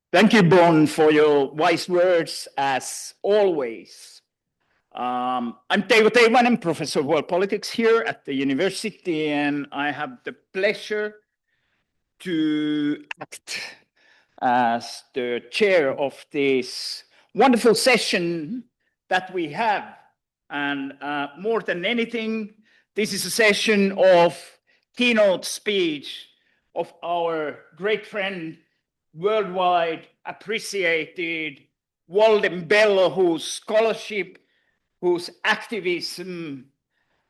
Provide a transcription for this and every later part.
Thank you, Bon, for your wise words, as always. I'm Teivainen, professor of world politics here at the university, and I have the pleasure to act as the chair of this wonderful session that we have. And more than anything, this is a session of keynote speech of our great friend, worldwide appreciated Walden Bello, whose scholarship, whose activism,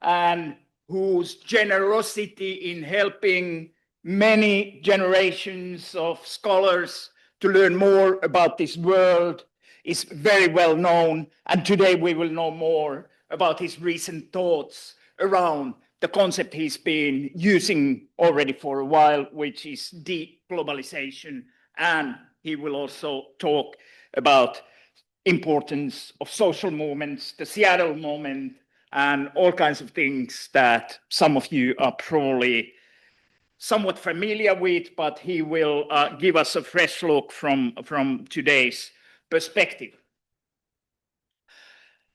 and whose generosity in helping many generations of scholars to learn more about this world is very well known. And today we will know more about his recent thoughts around the concept he's been using already for a while, which is deglobalization. And he will also talk about importance of social movements, the Seattle moment, and all kinds of things that some of you are probably somewhat familiar with, but he will give us a fresh look from today's perspective.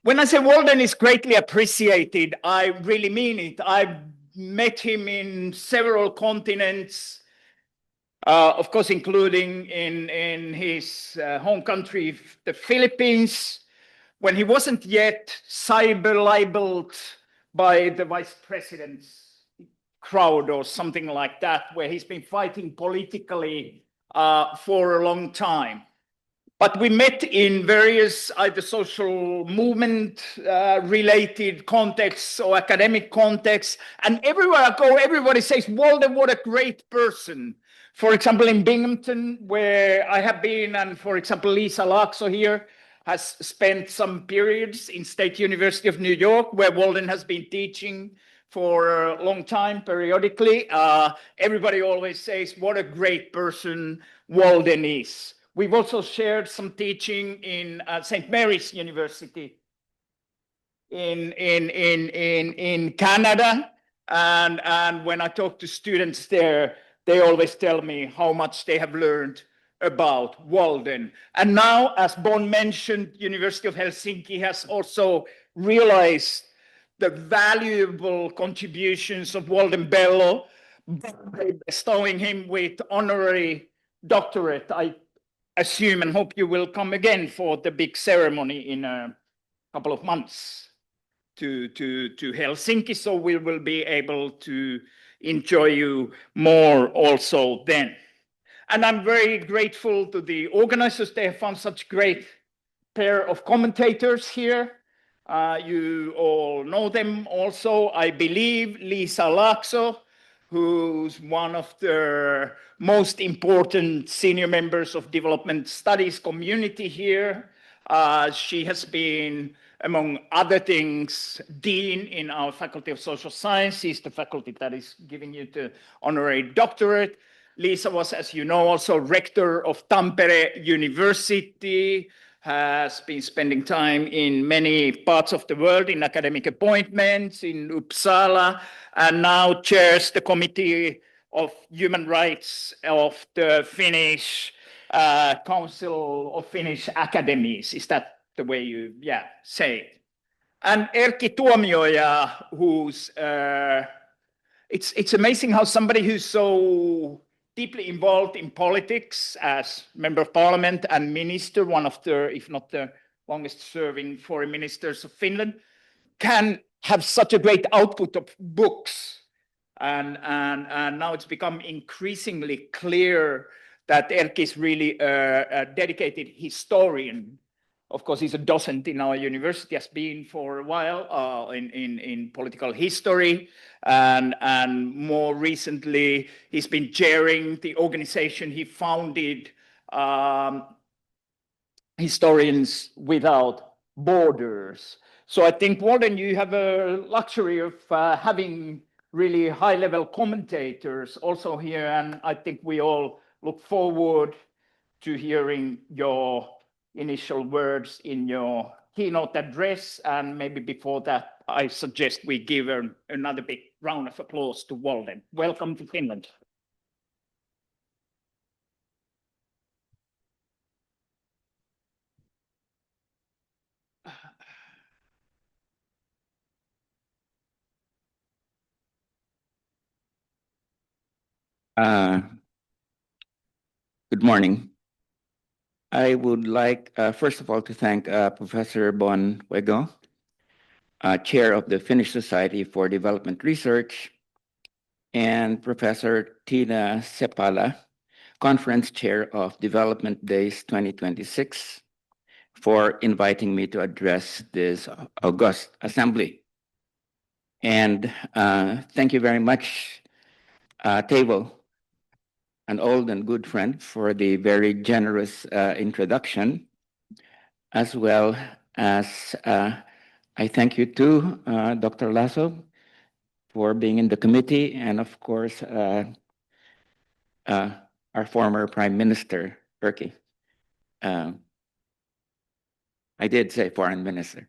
When I say Walden is greatly appreciated, I really mean it. I've met him in several continents, of course, including in his home country, the Philippines, when he wasn't yet cyber-libeled by the vice president's crowd or something like that, where he's been fighting politically for a long time. But we met in various either social movement related contexts or academic contexts. And everywhere I go, everybody says, Walden, what a great person. For example, in Binghamton, where I have been, and for example, Liisa Laakso here has spent some periods in State University of New York, where Walden has been teaching for a long time, periodically. Everybody always says, what a great person Walden is. We've also shared some teaching in St. Mary's University in Canada. And when I talk to students there, they always tell me how much they have learned about Walden. And now, as Bon mentioned, University of Helsinki has also realized the valuable contributions of Walden Bello by bestowing him with honorary doctorate. I assume and hope you will come again for the big ceremony in a couple of months to Helsinki, so we will be able to enjoy you more also then. And I'm very grateful to the organizers. They have found such great pair of commentators here. You all know them also, I believe. Liisa Laakso, who's one of the most important senior members of development studies community here. She has been, among other things, dean in our Faculty of Social Sciences, the faculty that is giving you the honorary doctorate. Liisa was, as you know, also rector of Tampere University, has been spending time in many parts of the world in academic appointments in Uppsala, and now chairs the Committee of Human Rights of the Finnish Council of Finnish Academies. Is that the way you say it? And Erkki Tuomioja, who's, it's amazing how somebody who's so deeply involved in politics as member of parliament and minister, one of the, if not the longest serving foreign ministers of Finland, can have such a great output of books. And now it's become increasingly clear that Erkki is really a dedicated historian. Of course, he's a docent in our university, has been for a while in political history. And more recently, he's been chairing the organization he founded, Historians Without Borders. So I think, Walden, you have a luxury of having really high-level commentators also here. And I think we all look forward to hearing your initial words in your keynote address. And maybe before that, I suggest we give another big round of applause to Walden. Welcome to Finland. Good morning. I would like, first of all, to thank Professor Bon Wego, Chair of the Finnish Society for Development Research, and Professor Tina Sepala, Conference Chair of Development Days 2026, for inviting me to address this august assembly. And thank you very much, Teivo, an old and good friend, for the very generous introduction, as well as I thank you too, Dr. Laakso, for being in the committee, and of course, our former Prime Minister, Erkki. I did say Foreign Minister.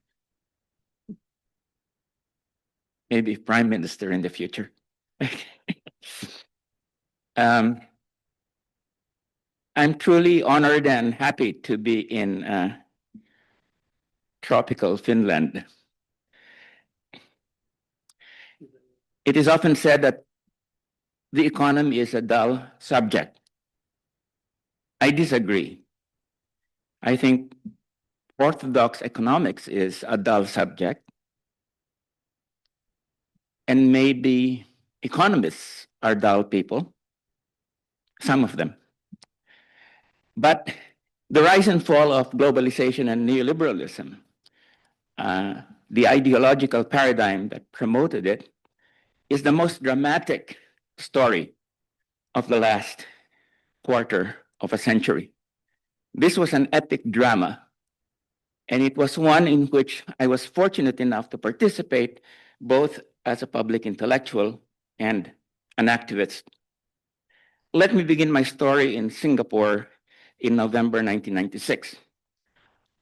Maybe Prime Minister in the future. I'm truly honored and happy to be in tropical Finland. It is often said that the economy is a dull subject. I disagree. I think orthodox economics is a dull subject, and maybe economists are dull people, some of them. But the rise and fall of globalization and neoliberalism, the ideological paradigm that promoted it, is the most dramatic story of the last quarter of a century. This was an epic drama, and it was one in which I was fortunate enough to participate both as a public intellectual and an activist. Let me begin my story in Singapore in November 1996.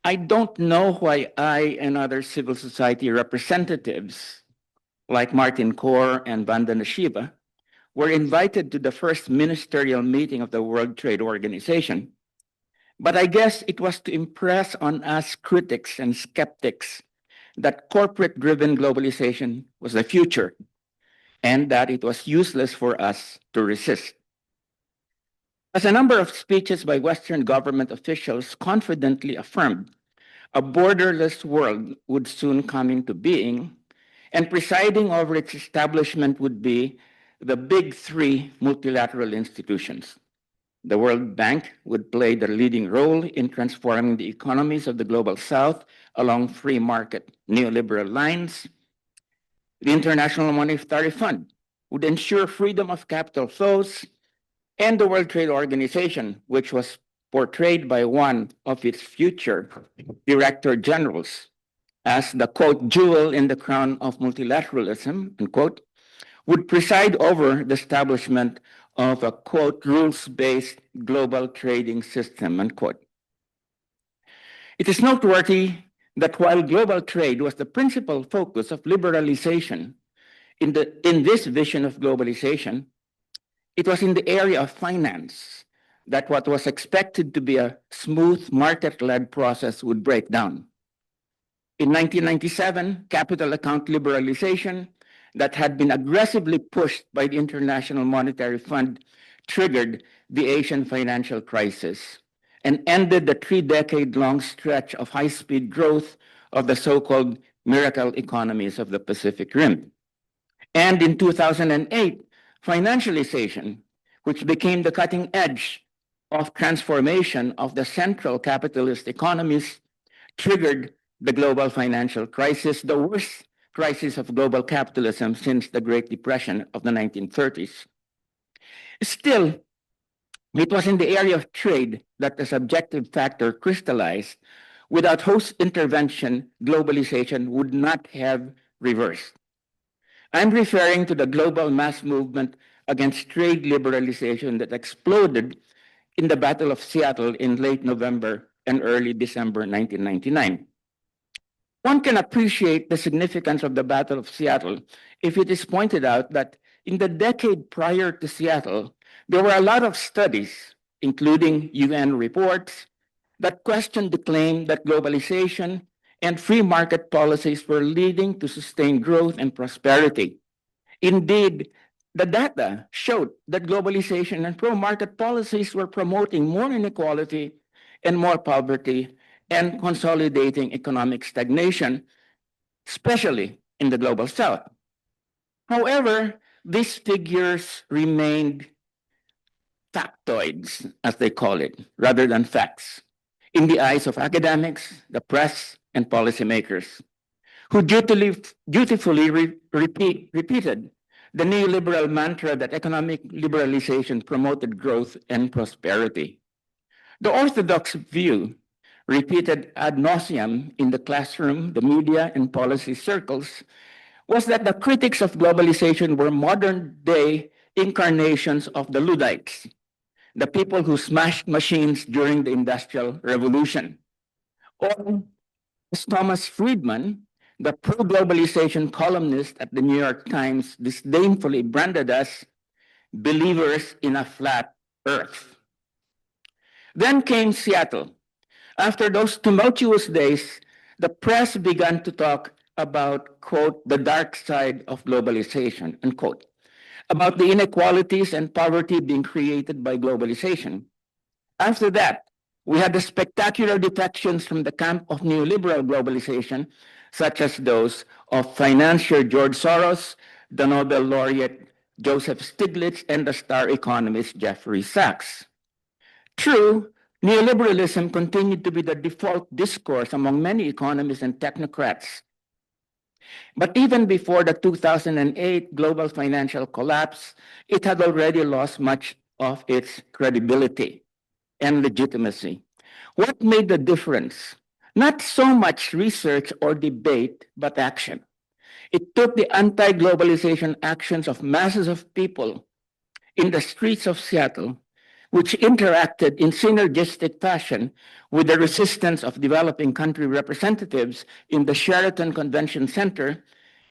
I don't know why I and other civil society representatives like Martin Kaur and Vandana Shiva were invited to the first ministerial meeting of the World Trade Organization. But I guess it was to impress on us critics and skeptics that corporate-driven globalization was the future and that it was useless for us to resist. As a number of speeches by Western government officials confidently affirmed, a borderless world would soon come into being, and presiding over its establishment would be the big three multilateral institutions. The World Bank would play the leading role in transforming the economies of the global South along free market neoliberal lines. The International Monetary Fund would ensure freedom of capital flows, and the World Trade Organization, which was portrayed by one of its future director generals as the, quote, jewel in the crown of multilateralism, unquote, would preside over the establishment of a, quote, rules-based global trading system, unquote. It is noteworthy that while global trade was the principal focus of liberalization in this vision of globalization, it was in the area of finance that what was expected to be a smooth market-led process would break down. In 1997, capital account liberalization that had been aggressively pushed by the International Monetary Fund triggered the Asian financial crisis and ended the 3-decade-long stretch of high-speed growth of the so-called miracle economies of the Pacific Rim. And in 2008, financialization, which became the cutting edge of transformation of the central capitalist economies, triggered the global financial crisis, the worst crisis of global capitalism since the Great Depression of the 1930s. Still, it was in the area of trade that the subjective factor crystallized. Without host intervention, globalization would not have reversed. I'm referring to the global mass movement against trade liberalization that exploded in the Battle of Seattle in late November and early December 1999. One can appreciate the significance of the Battle of Seattle if it is pointed out that in the decade prior to Seattle, there were a lot of studies, including UN reports, that questioned the claim that globalization and free market policies were leading to sustained growth and prosperity. Indeed, The data showed that globalization and pro-market policies were promoting more inequality and more poverty and consolidating economic stagnation, especially in the global south. However, these figures remained factoids, as they call it, rather than facts, in the eyes of academics, the press, and policymakers, who dutifully repeated the neoliberal mantra that economic liberalization promoted growth and prosperity. The orthodox view, repeated ad nauseum in the classroom, the media, and policy circles, was that the critics of globalization were modern-day incarnations of the Luddites, the people who smashed machines during the Industrial Revolution. Or, as Thomas Friedman, the pro-globalization columnist at the New York Times, disdainfully branded us believers in a flat earth. Then came Seattle. After those tumultuous days, the press began to talk about, quote, the dark side of globalization, unquote, about the inequalities and poverty being created by globalization. After that, we had the spectacular defections from the camp of neoliberal globalization, such as those of financier George Soros, the Nobel laureate Joseph Stiglitz, and the star economist Jeffrey Sachs. True, neoliberalism continued to be the default discourse among many economists and technocrats. But even before the 2008 global financial collapse, it had already lost much of its credibility and legitimacy. What made the difference? Not so much research or debate, but action. It took the anti-globalization actions of masses of people in the streets of Seattle, which interacted in synergistic fashion with the resistance of developing country representatives in the Sheraton Convention Center,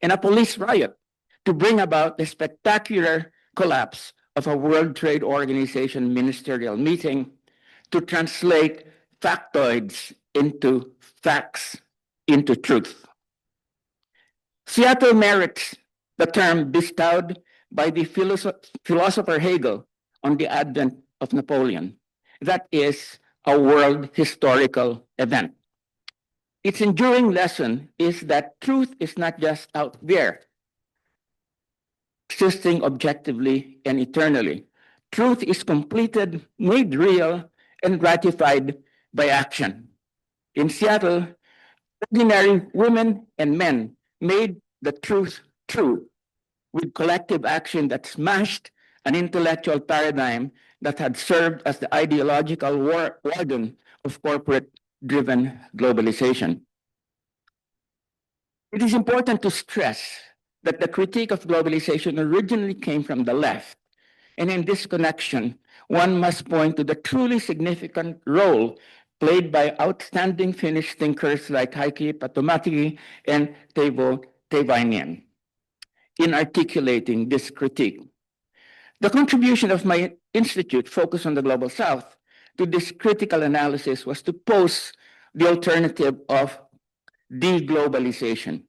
and a police riot to bring about the spectacular collapse of a World Trade Organization ministerial meeting, to translate factoids into facts, into truth. Seattle merits the term bestowed by the philosopher Hegel on the advent of Napoleon. That is a world historical event. Its enduring lesson is that truth is not just out there, existing objectively and eternally. Truth is completed, made real, and ratified by action. In Seattle, ordinary women and men made the truth true with collective action that smashed an intellectual paradigm that had served as the ideological warden of corporate-driven globalization. It is important to stress that the critique of globalization originally came from the left. And in this connection, one must point to the truly significant role played by outstanding Finnish thinkers like Heikki Patomäki and Teivainen in articulating this critique. The contribution of my institute, focused on the Global South, to this critical analysis was to pose the alternative of deglobalization.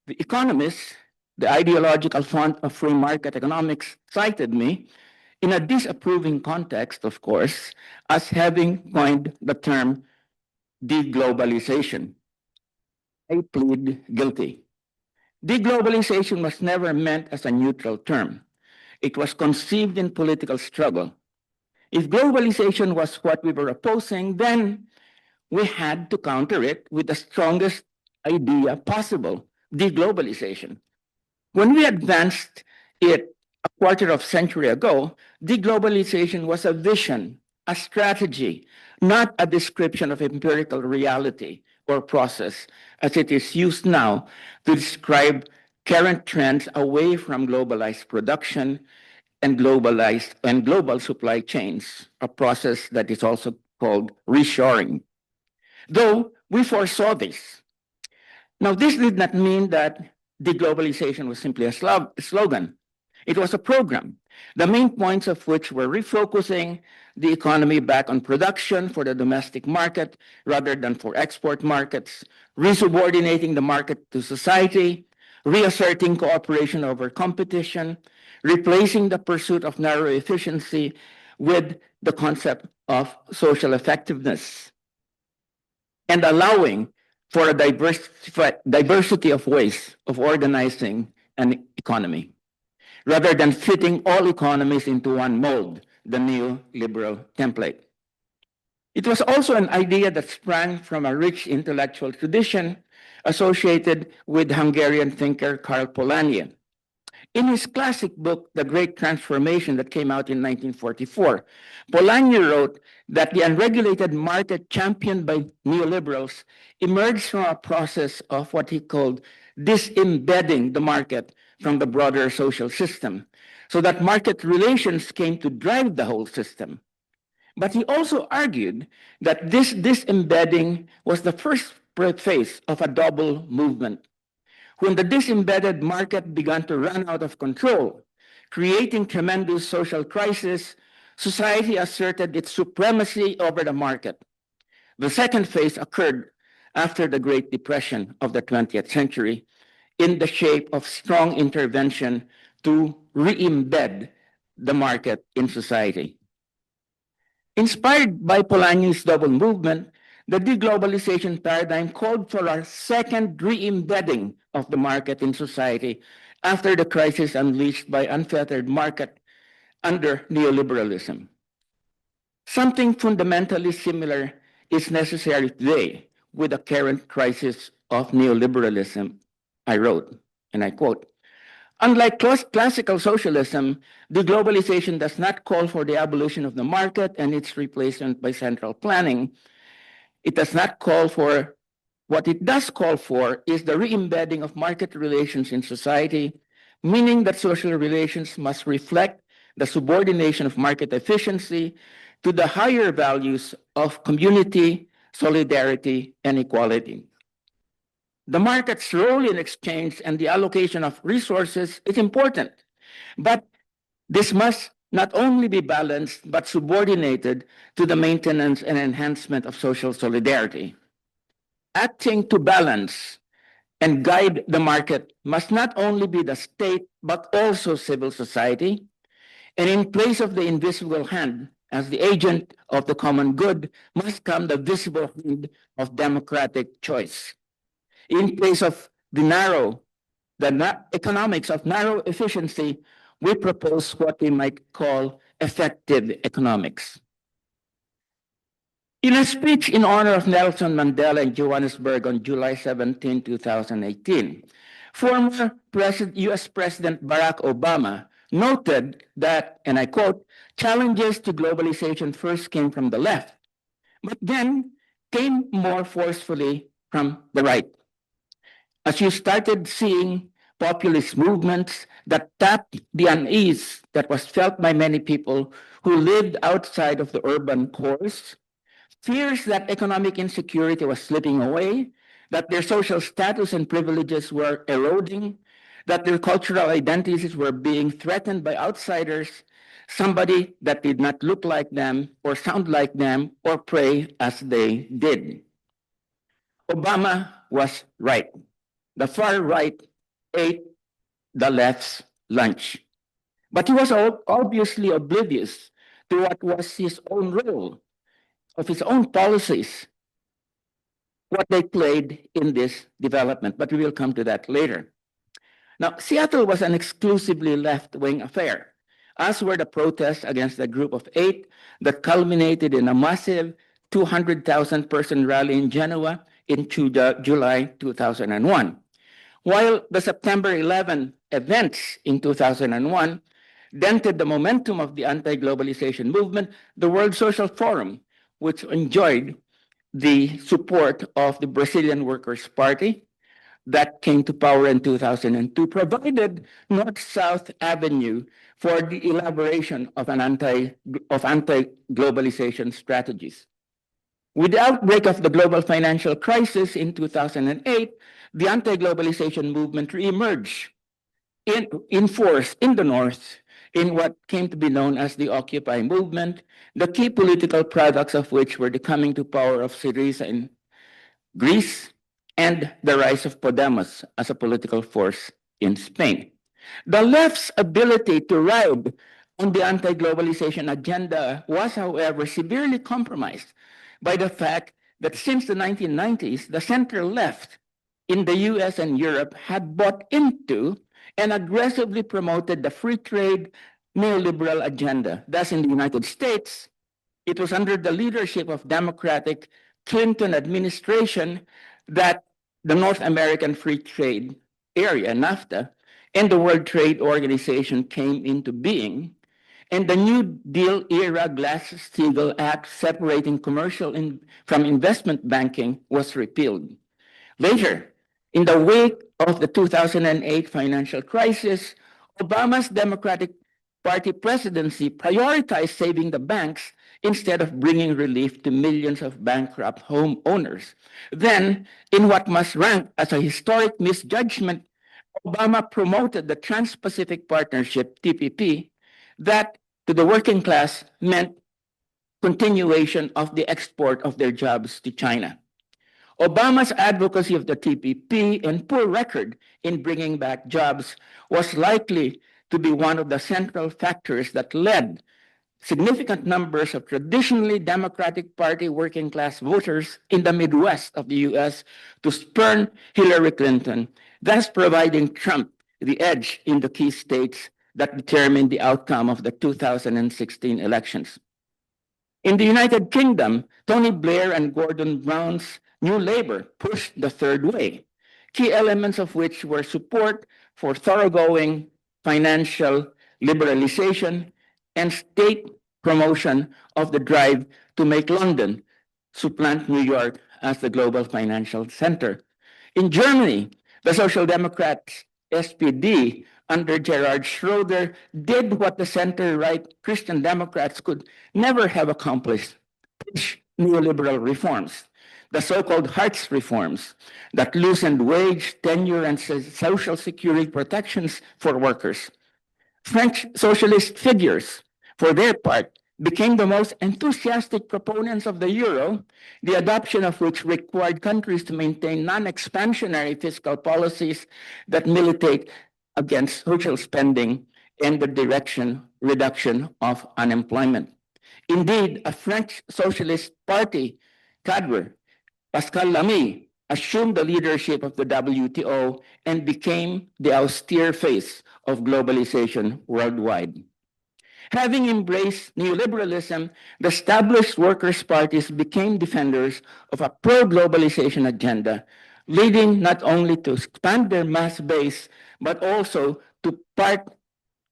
The Economist, the ideological font of free market economics, cited me in a disapproving context, of course, as having coined the term deglobalization. I plead guilty. Deglobalization was never meant as a neutral term. It was conceived in political struggle. If globalization was what we were opposing, then we had to counter it with the strongest idea possible, deglobalization. When we advanced it a quarter of a century ago, deglobalization was a vision, a strategy, not a description of empirical reality or process, as it is used now to describe current trends away from globalized production and global supply chains, a process that is also called reshoring. Though we foresaw this. Now, this did not mean that deglobalization was simply a slogan. It was a program, the main points of which were refocusing the economy back on production for the domestic market rather than for export markets, resubordinating the market to society, reasserting cooperation over competition, replacing the pursuit of narrow efficiency with the concept of social effectiveness, and allowing for a diversity of ways of organizing an economy, rather than fitting all economies into one mold, the neoliberal template. It was also an idea that sprang from a rich intellectual tradition associated with Hungarian thinker Karl Polanyi. In his classic book, The Great Transformation, that came out in 1944, Polanyi wrote that the unregulated market championed by neoliberals emerged from a process of what he called disembedding the market from the broader social system, so that market relations came to drive the whole system. But he also argued that this disembedding was the first phase of a double movement. When the disembedded market began to run out of control, creating tremendous social crisis, society asserted its supremacy over the market. The second phase occurred after the Great Depression of the 20th century in the shape of strong intervention to re-embed the market in society. Inspired by Polanyi's double movement, the deglobalization paradigm called for a second re-embedding of the market in society after the crisis unleashed by unfettered market under neoliberalism. Something fundamentally similar is necessary today with the current crisis of neoliberalism, I wrote, and I quote, "Unlike classical socialism, deglobalization does not call for the abolition of the market and its replacement by central planning. It does not call for, what it does call for is the re-embedding of market relations in society, meaning that social relations must reflect the subordination of market efficiency to the higher values of community, solidarity, and equality. The market's role in exchange and the allocation of resources is important, but this must not only be balanced, but subordinated to the maintenance and enhancement of social solidarity. Acting to balance and guide the market must not only be the state, but also civil society. And in place of the invisible hand, as the agent of the common good, must come the visible hand of democratic choice. In place of the economics of narrow efficiency, we propose what we might call effective economics. In a speech in honor of Nelson Mandela in Johannesburg on July 17, 2018, former US President Barack Obama noted that, and I quote, "Challenges to globalization first came from the left, but then came more forcefully from the right. As you started seeing populist movements that tapped the unease that was felt by many people who lived outside of the urban cores, fears that economic insecurity was slipping away, that their social status and privileges were eroding, that their cultural identities were being threatened by outsiders, somebody that did not look like them or sound like them or pray as they did." Obama was right. The far right ate the left's lunch. But he was obviously oblivious to what was his own role, of his own policies, what they played in this development. But we will come to that later. Now, Seattle was an exclusively left-wing affair, as were the protests against the Group of Eight that culminated in a massive 200,000-person rally in Genoa in July 2001. While the September 11 events in 2001 dented the momentum of the anti-globalization movement, the World Social Forum, which enjoyed the support of the Brazilian Workers' Party that came to power in 2002, provided North-South avenue for the elaboration of anti-globalization strategies. With the outbreak of the global financial crisis in 2008, the anti-globalization movement reemerged in force in the North in what came to be known as the Occupy movement, the key political products of which were the coming to power of Syriza in Greece and the rise of Podemos as a political force in Spain. The left's ability to ride on the anti-globalization agenda was, however, severely compromised by the fact that since the 1990s, the center-left in the US and Europe had bought into and aggressively promoted the free trade neoliberal agenda. Thus, in the United States, it was under the leadership of Democratic Clinton administration that the North American Free Trade Area, NAFTA, and the World Trade Organization came into being, and the New Deal era Glass-Steagall Act separating commercial from investment banking was repealed. Later, in the wake of the 2008 financial crisis, Obama's Democratic Party presidency prioritized saving the banks instead of bringing relief to millions of bankrupt homeowners. Then, in what must rank as a historic misjudgment, Obama promoted the Trans-Pacific Partnership, TPP, that to the working class meant continuation of the export of their jobs to China. Obama's advocacy of the TPP and poor record in bringing back jobs was likely to be one of the central factors that led significant numbers of traditionally Democratic Party working class voters in the Midwest of the US to spurn Hillary Clinton, thus providing Trump the edge in the key states that determined the outcome of the 2016 elections. In the United Kingdom, Tony Blair and Gordon Brown's New Labour pushed the third way, key elements of which were support for thoroughgoing financial liberalization and state promotion of the drive to make London supplant New York as the global financial center. In Germany, the Social Democrats, SPD, under Gerhard Schroeder, did what the center-right Christian Democrats could never have accomplished, push neoliberal reforms, the so-called Hartz reforms that loosened wage, tenure, and social security protections for workers. French socialist figures, for their part, became the most enthusiastic proponents of the euro, the adoption of which required countries to maintain non-expansionary fiscal policies that militate against social spending and the reduction of unemployment. Indeed, a French Socialist Party cadre, Pascal Lamy, assumed the leadership of the WTO and became the austere face of globalization worldwide. Having embraced neoliberalism, the established workers' parties became defenders of a pro-globalization agenda, leading not only to expand their mass base, but also to part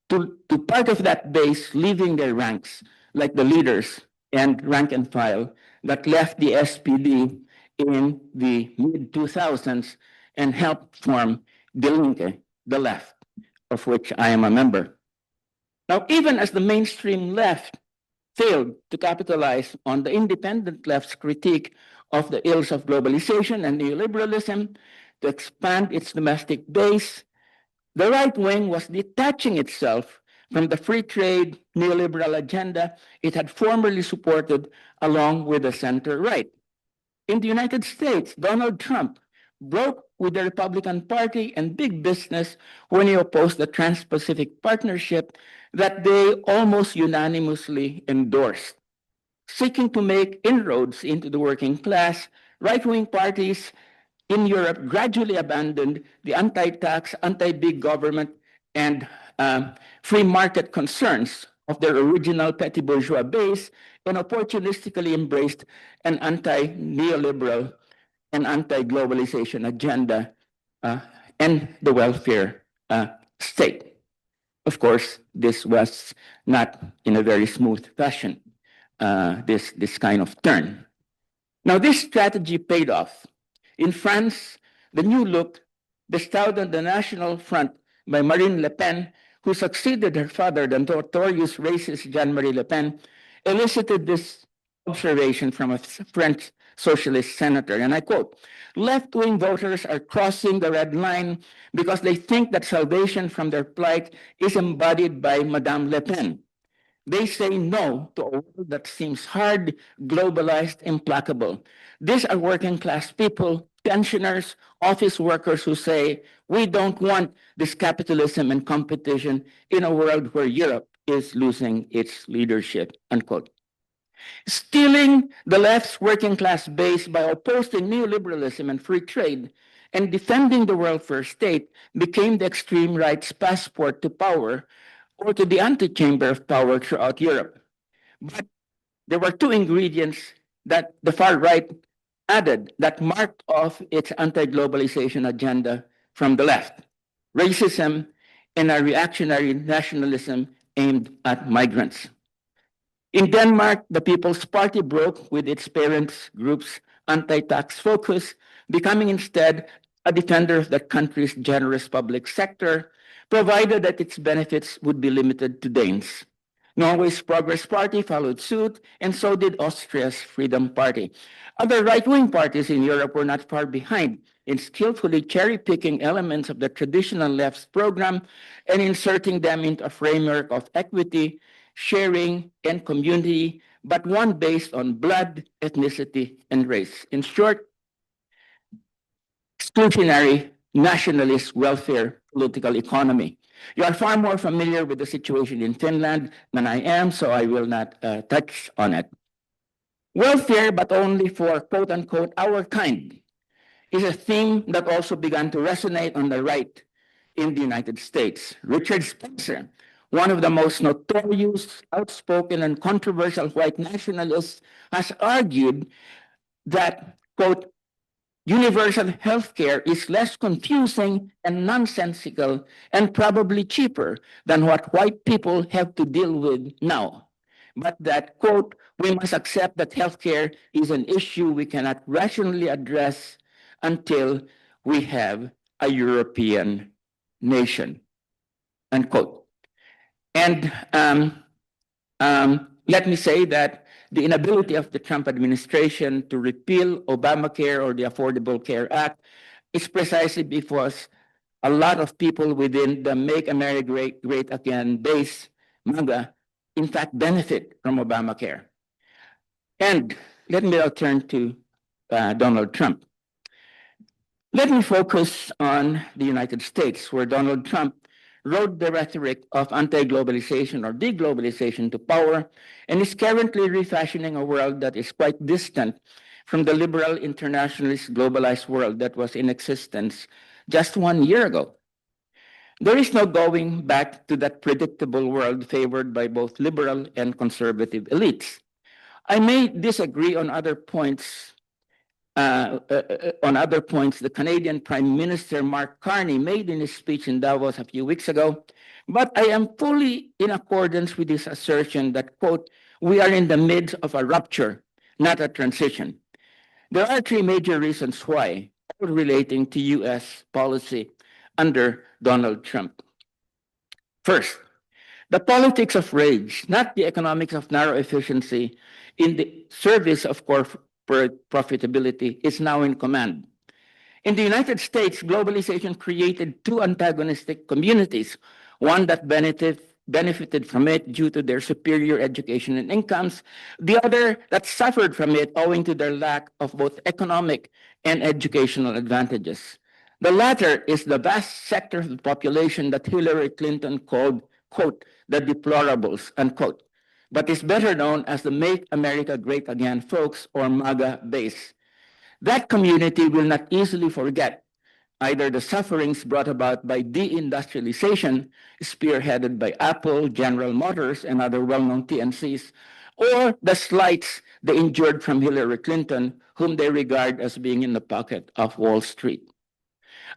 of that base leaving their ranks, like the leaders and rank and file that left the SPD in the mid-2000s and helped form Die Linke, the left, of which I am a member. Now, even as the mainstream left failed to capitalize on the independent left's critique of the ills of globalization and neoliberalism to expand its domestic base, the right wing was detaching itself from the free trade neoliberal agenda it had formerly supported along with the center-right. In the United States, Donald Trump broke with the Republican Party and big business when he opposed the Trans-Pacific Partnership that they almost unanimously endorsed. Seeking to make inroads into the working class, right-wing parties in Europe gradually abandoned the anti-tax, anti-big government, and free market concerns of their original petty bourgeois base and opportunistically embraced an anti-neoliberal and anti-globalization agenda and the welfare state. Of course, this was not in a very smooth fashion, this kind of turn. Now, this strategy paid off. In France, the New Look, bestowed on the National Front by Marine Le Pen, who succeeded her father, the notorious racist Jean-Marie Le Pen, elicited this observation from a French socialist senator, and I quote, "Left-wing voters are crossing the red line because they think that salvation from their plight is embodied by Madame Le Pen. They say no to a world that seems hard, globalized, implacable. These are working class people, pensioners, office workers who say, we don't want this capitalism and competition in a world where Europe is losing its leadership, unquote. Stealing the left's working class base by opposing neoliberalism and free trade and defending the welfare state became the extreme right's passport to power or to the antechamber of power throughout Europe. But there were two ingredients that the far right added that marked off its anti-globalization agenda from the left: racism and a reactionary nationalism aimed at migrants. In Denmark, the People's Party broke with its parents' group's anti-tax focus, becoming instead a defender of the country's generous public sector, provided that its benefits would be limited to Danes. Norway's Progress Party followed suit, and so did Austria's Freedom Party. Other right-wing parties in Europe were not far behind in skillfully cherry-picking elements of the traditional left's program and inserting them into a framework of equity, sharing, and community, but one based on blood, ethnicity, and race. In short, exclusionary nationalist welfare political economy. You are far more familiar with the situation in Finland than I am, so I will not touch on it. Welfare, but only for quote unquote our kind, is a theme that also began to resonate on the right in the United States. Richard Spencer, one of the most notorious, outspoken, and controversial white nationalists, has argued that, quote, universal healthcare is less confusing and nonsensical and probably cheaper than what white people have to deal with now. But that, quote, we must accept that healthcare is an issue we cannot rationally address until we have a European nation, unquote. And let me say that the inability of the Trump administration to repeal Obamacare or the Affordable Care Act is precisely because a lot of people within the Make America Great Again base, MAGA, in fact benefit from Obamacare. And let me now turn to Donald Trump. Let me focus on the United States, where Donald Trump rode the rhetoric of anti-globalization or deglobalization to power and is currently refashioning a world that is quite distant from the liberal internationalist globalized world that was in existence just 1 year ago. There is no going back to that predictable world favored by both liberal and conservative elites. I may disagree on other points. The Canadian Prime Minister Mark Carney made in his speech in Davos a few weeks ago, but I am fully in accordance with his assertion that, quote, we are in the midst of a rupture, not a transition. There are three major reasons why, all relating to US policy under Donald Trump. First, the politics of rage, not the economics of narrow efficiency in the service of corporate profitability, is now in command. In the United States, globalization created two antagonistic communities, one that benefited from it due to their superior education and incomes, the other that suffered from it owing to their lack of both economic and educational advantages. The latter is the vast sector of the population that Hillary Clinton called, quote, the deplorables, unquote, but is better known as the Make America Great Again folks, or MAGA base. That community will not easily forget either the sufferings brought about by deindustrialization, spearheaded by Apple, General Motors, and other well-known TNCs, or the slights they endured from Hillary Clinton, whom they regard as being in the pocket of Wall Street.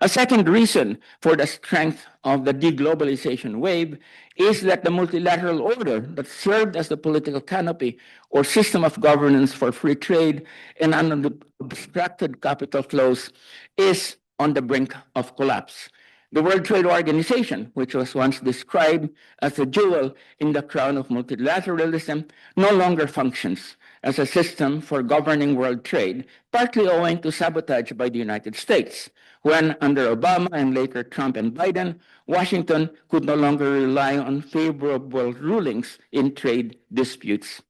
A second reason for the strength of the deglobalization wave is that the multilateral order that served as the political canopy or system of governance for free trade and unobstructed capital flows is on the brink of collapse. The World Trade Organization, which was once described as a jewel in the crown of multilateralism, no longer functions as a system for governing world trade, partly owing to sabotage by the United States, when under Obama and later Trump and Biden, Washington could no longer rely on favorable rulings in trade disputes.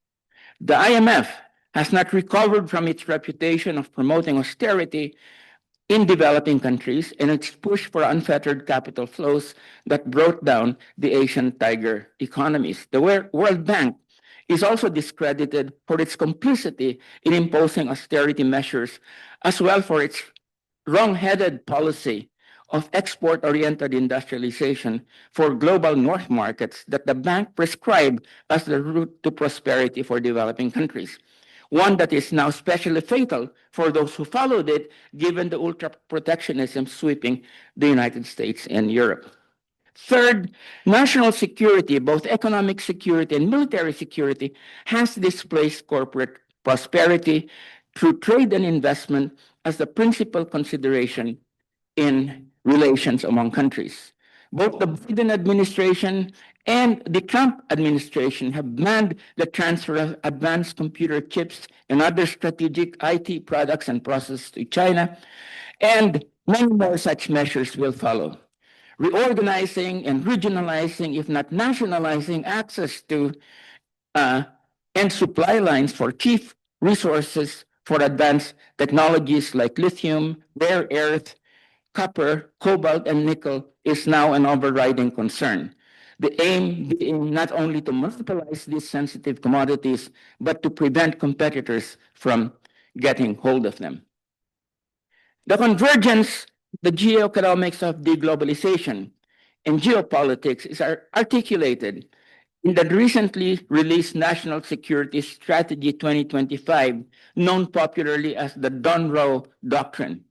The IMF has not recovered from its reputation of promoting austerity in developing countries and its push for unfettered capital flows that brought down the Asian tiger economies. The World Bank is also discredited for its complicity in imposing austerity measures, as well for its wrong-headed policy of export-oriented industrialization for global north markets that the bank prescribed as the route to prosperity for developing countries, one that is now especially fatal for those who followed it, given the ultra-protectionism sweeping the United States and Europe. Third, national security, both economic security and military security, has displaced corporate prosperity through trade and investment as the principal consideration in relations among countries. Both the Biden administration and the Trump administration have banned the transfer of advanced computer chips and other strategic IT products and processes to China, and many more such measures will follow. Reorganizing and regionalizing, if not nationalizing, access to and supply lines for key resources for advanced technologies like lithium, rare earth, copper, cobalt, and nickel is now an overriding concern. The aim being not only to monopolize these sensitive commodities, but to prevent competitors from getting hold of them. The convergence, the geoeconomics of deglobalization and geopolitics is articulated in the recently released National Security Strategy 2025, known popularly as the Donroe Doctrine.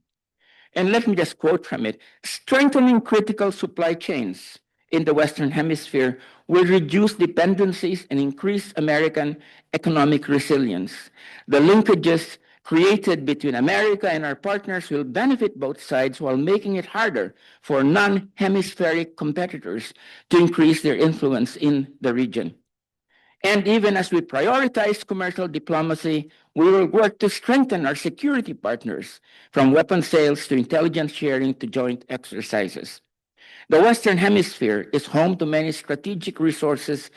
And let me just quote from it: strengthening critical supply chains in the Western Hemisphere will reduce dependencies and increase American economic resilience. The linkages created between America and our partners will benefit both sides while making it harder for non-hemispheric competitors to increase their influence in the region. And even as we prioritize commercial diplomacy, we will work to strengthen our security partners, from weapons sales to intelligence sharing to joint exercises. The Western Hemisphere is home to many strategic resources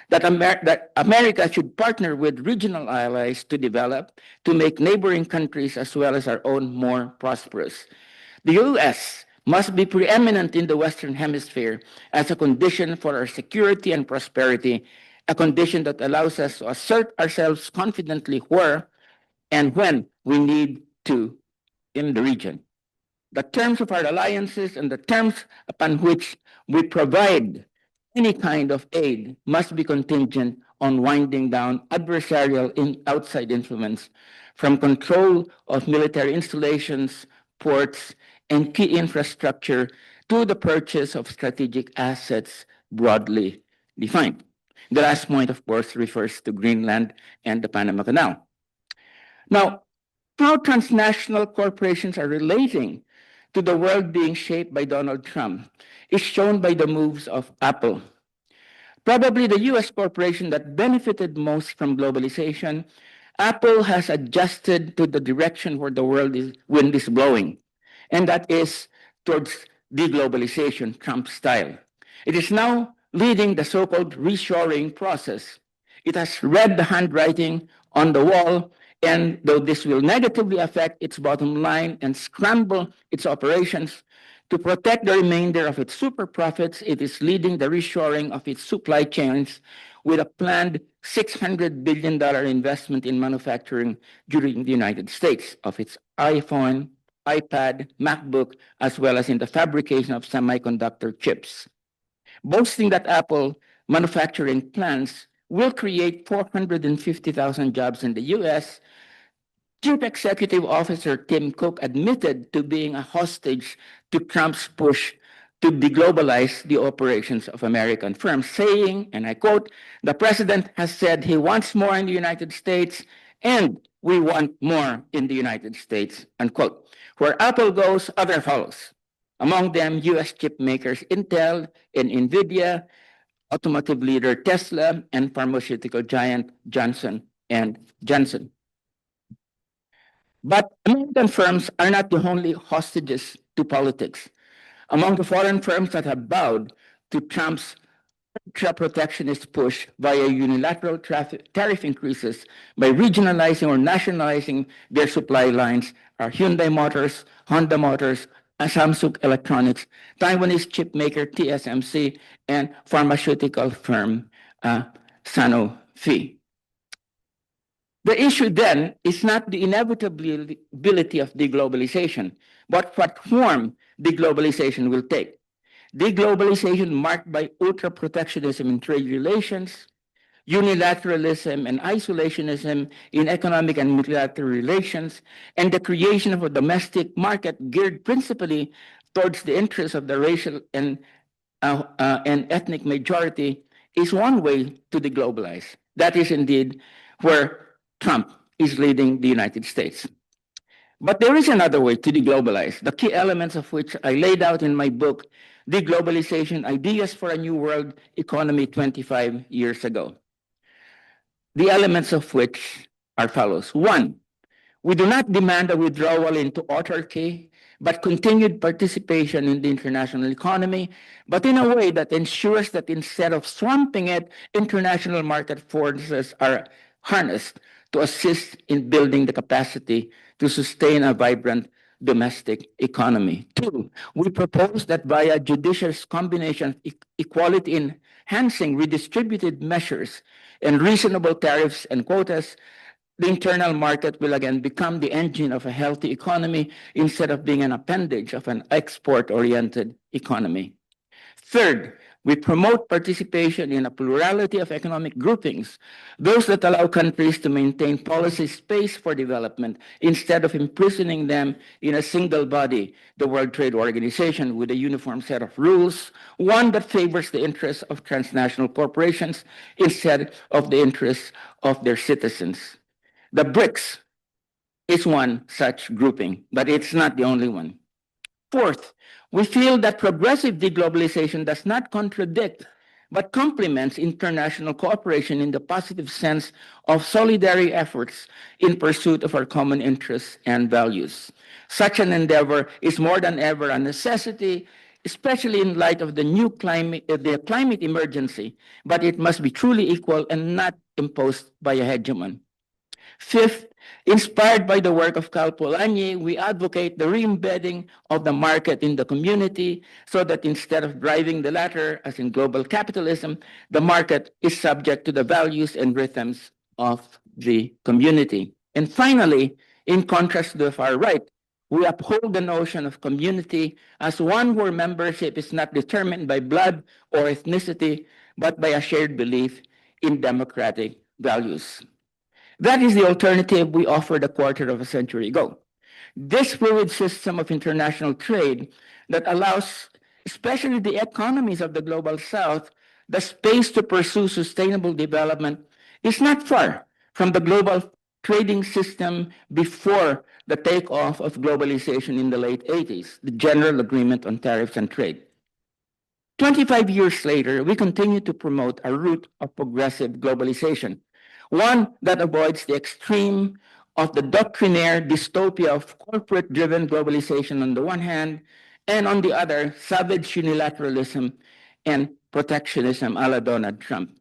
that America should partner with regional allies to develop, to make neighboring countries as well as our own more prosperous. The U.S. must be preeminent in the Western Hemisphere as a condition for our security and prosperity, a condition that allows us to assert ourselves confidently where and when we need to in the region. The terms of our alliances and the terms upon which we provide any kind of aid must be contingent on winding down adversarial outside influence, from control of military installations, ports, and key infrastructure to the purchase of strategic assets broadly defined. The last point, of course, refers to Greenland and the Panama Canal. Now, how transnational corporations are relating to the world being shaped by Donald Trump is shown by the moves of Apple. Probably the US corporation that benefited most from globalization, Apple has adjusted to the direction where the wind is blowing, and that is towards deglobalization, Trump style. It is now leading the so-called reshoring process. It has read the handwriting on the wall, and though this will negatively affect its bottom line and scramble its operations, to protect the remainder of its super profits, it is leading the reshoring of its supply chains with a planned $600 billion investment in manufacturing during the United States of its iPhone, iPad, MacBook, as well as in the fabrication of semiconductor chips. Boasting that Apple manufacturing plants will create 450,000 jobs in the US, Chief Executive Officer Tim Cook admitted to being a hostage to Trump's push to deglobalize the operations of American firms, saying, and I quote, "The president has said he wants more in the United States, and we want more in the United States," unquote. Where Apple goes, other follows. Among them, US chip makers Intel and NVIDIA, automotive leader Tesla, and pharmaceutical giant Johnson and Johnson. But American firms are not the only hostages to politics. Among the foreign firms that have bowed to Trump's ultra-protectionist push via unilateral tariff increases by regionalizing or nationalizing their supply lines are Hyundai Motors, Honda Motors, Samsung Electronics, Taiwanese chip maker TSMC, and pharmaceutical firm Sanofi. The issue then is not the inevitability of deglobalization, but what form deglobalization will take. Deglobalization marked by ultra-protectionism in trade relations, unilateralism and isolationism in economic and multilateral relations, and the creation of a domestic market geared principally towards the interests of the racial and ethnic majority is one way to deglobalize. That is indeed where Trump is leading the United States. But there is another way to deglobalize, the key elements of which I laid out in my book, Deglobalization, Ideas for a New World Economy 25 years ago. The elements of which are follows. One, we do not demand a withdrawal into autarky, but continued participation in the international economy, but in a way that ensures that instead of swamping it, international market forces are harnessed to assist in building the capacity to sustain a vibrant domestic economy. Two, we propose that via judicious combination of equality enhancing redistributed measures and reasonable tariffs and quotas, the internal market will again become the engine of a healthy economy instead of being an appendage of an export-oriented economy. Third, we promote participation in a plurality of economic groupings, those that allow countries to maintain policy space for development instead of imprisoning them in a single body, the World Trade Organization, with a uniform set of rules, one that favors the interests of transnational corporations instead of the interests of their citizens. The BRICS is one such grouping, but it's not the only one. Fourth, we feel that progressive deglobalization does not contradict, but complements international cooperation in the positive sense of solidary efforts in pursuit of our common interests and values. Such an endeavor is more than ever a necessity, especially in light of the new climate emergency, but it must be truly equal and not imposed by a hegemon. Fifth, inspired by the work of Karl Polanyi, we advocate the re-embedding of the market in the community so that instead of driving the latter, as in global capitalism, the market is subject to the values and rhythms of the community. And finally, in contrast to the far right, we uphold the notion of community as one where membership is not determined by blood or ethnicity, but by a shared belief in democratic values. That is the alternative we offered a quarter of a century ago. This fluid system of international trade that allows, especially the economies of the global south, the space to pursue sustainable development is not far from the global trading system before the takeoff of globalization in the late 80s, the General Agreement on Tariffs and Trade. 25 years later, we continue to promote a route of progressive globalization, one that avoids the extreme of the doctrinaire dystopia of corporate-driven globalization on the one hand, and on the other, savage unilateralism and protectionism a la Donald Trump.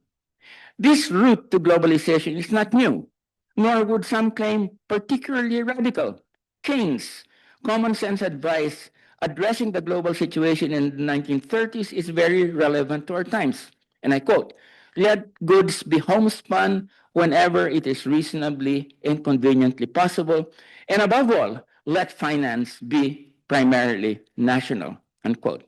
This route to globalization is not new, nor would some claim particularly radical. Keynes' common sense advice addressing the global situation in the 1930s is very relevant to our times. And I quote, "Let goods be homespun whenever it is reasonably and conveniently possible, and above all, let finance be primarily national," unquote.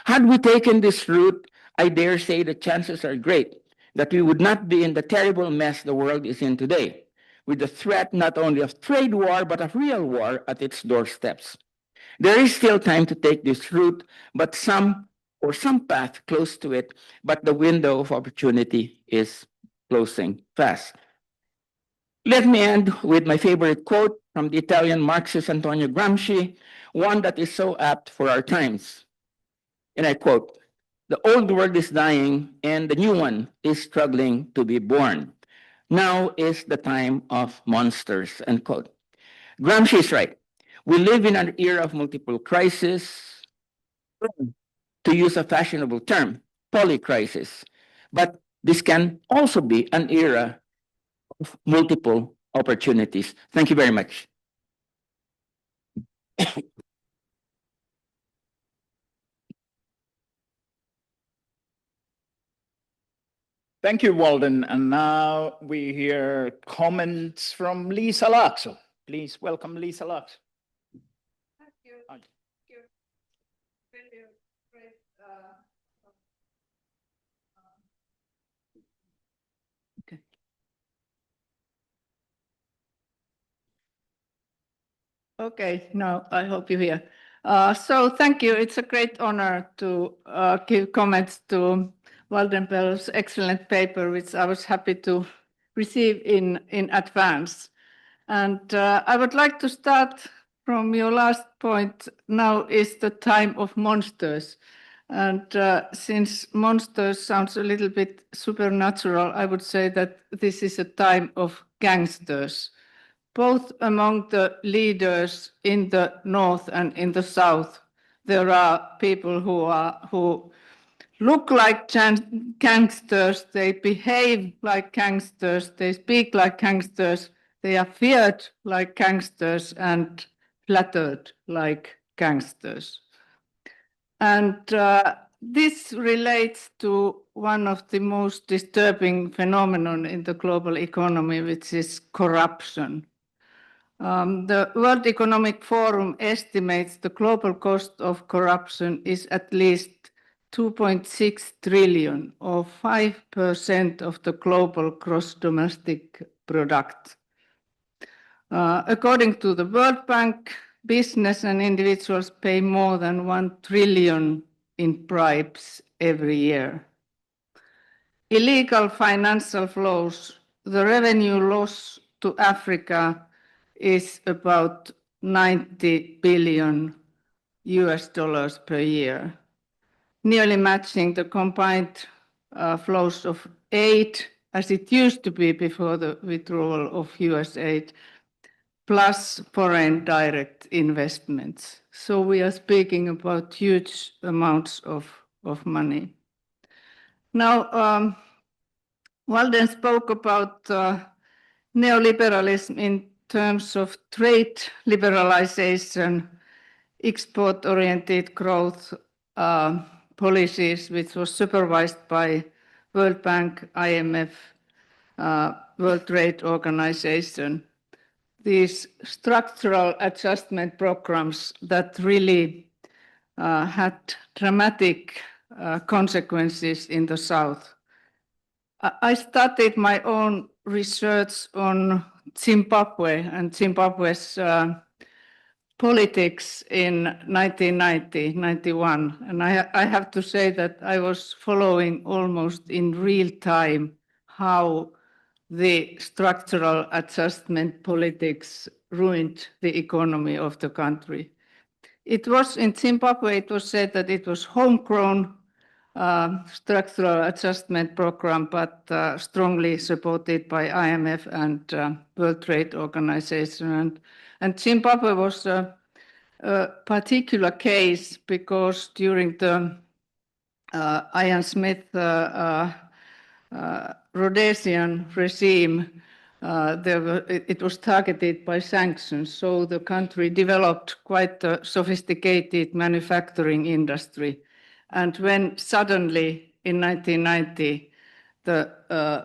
Had we taken this route, I dare say the chances are great that we would not be in the terrible mess the world is in today, with the threat not only of trade war, but of real war at its doorsteps. There is still time to take this route, but some path close to it, but the window of opportunity is closing fast. Let me end with my favorite quote from the Italian Marxist Antonio Gramsci, one that is so apt for our times. And I quote, "The old world is dying and the new one is struggling to be born. Now is the time of monsters, end quote. Gramsci is right. We live in an era of multiple crises, to use a fashionable term, polycrisis. But this can also be an era of multiple opportunities. Thank you very much. Thank you, Walden. And now we hear comments from Liisa Laakso. Please welcome Liisa Laakso. Thank you. Thank you. Really great. Okay. Okay, now I hope you hear. So thank you. It's a great honor to give comments to Walden Bello's excellent paper, which I was happy to receive in advance. And I would like to start from your last point. Now is the time of monsters. And since monsters sounds a little bit supernatural, I would say that this is a time of gangsters, both among the leaders in the north and in the south. There are people who look like gangsters, they behave like gangsters, they speak like gangsters, they are feared like gangsters and flattered like gangsters. And this relates to one of the most disturbing phenomenon in the global economy, which is corruption. The World Economic Forum estimates the global cost of corruption is at least 2.6 trillion, or 5% of the global gross domestic product. According to the World Bank, business and individuals pay more than 1 trillion in bribes every year. Illegal financial flows, the revenue loss to Africa is about 90 billion US dollars per year, nearly matching the combined flows of aid as it used to be before the withdrawal of US aid, plus foreign direct investments. So we are speaking about huge amounts of money. Now, Walden spoke about neoliberalism in terms of trade liberalization, export-oriented growth policies, which was supervised by World Bank, IMF, World Trade Organization. These structural adjustment programs that really had dramatic consequences in the South. I started my own research on Zimbabwe and Zimbabwe's politics in 1990, 91. And I have to say that I was following almost in real time how the structural adjustment politics ruined the economy of the country. It was in Zimbabwe, it was said that it was homegrown structural adjustment program, but strongly supported by IMF and World Trade Organization. And Zimbabwe was a particular case because during the Ian Smith Rhodesian regime, it was targeted by sanctions. So the country developed quite a sophisticated manufacturing industry. And when suddenly in 1990 the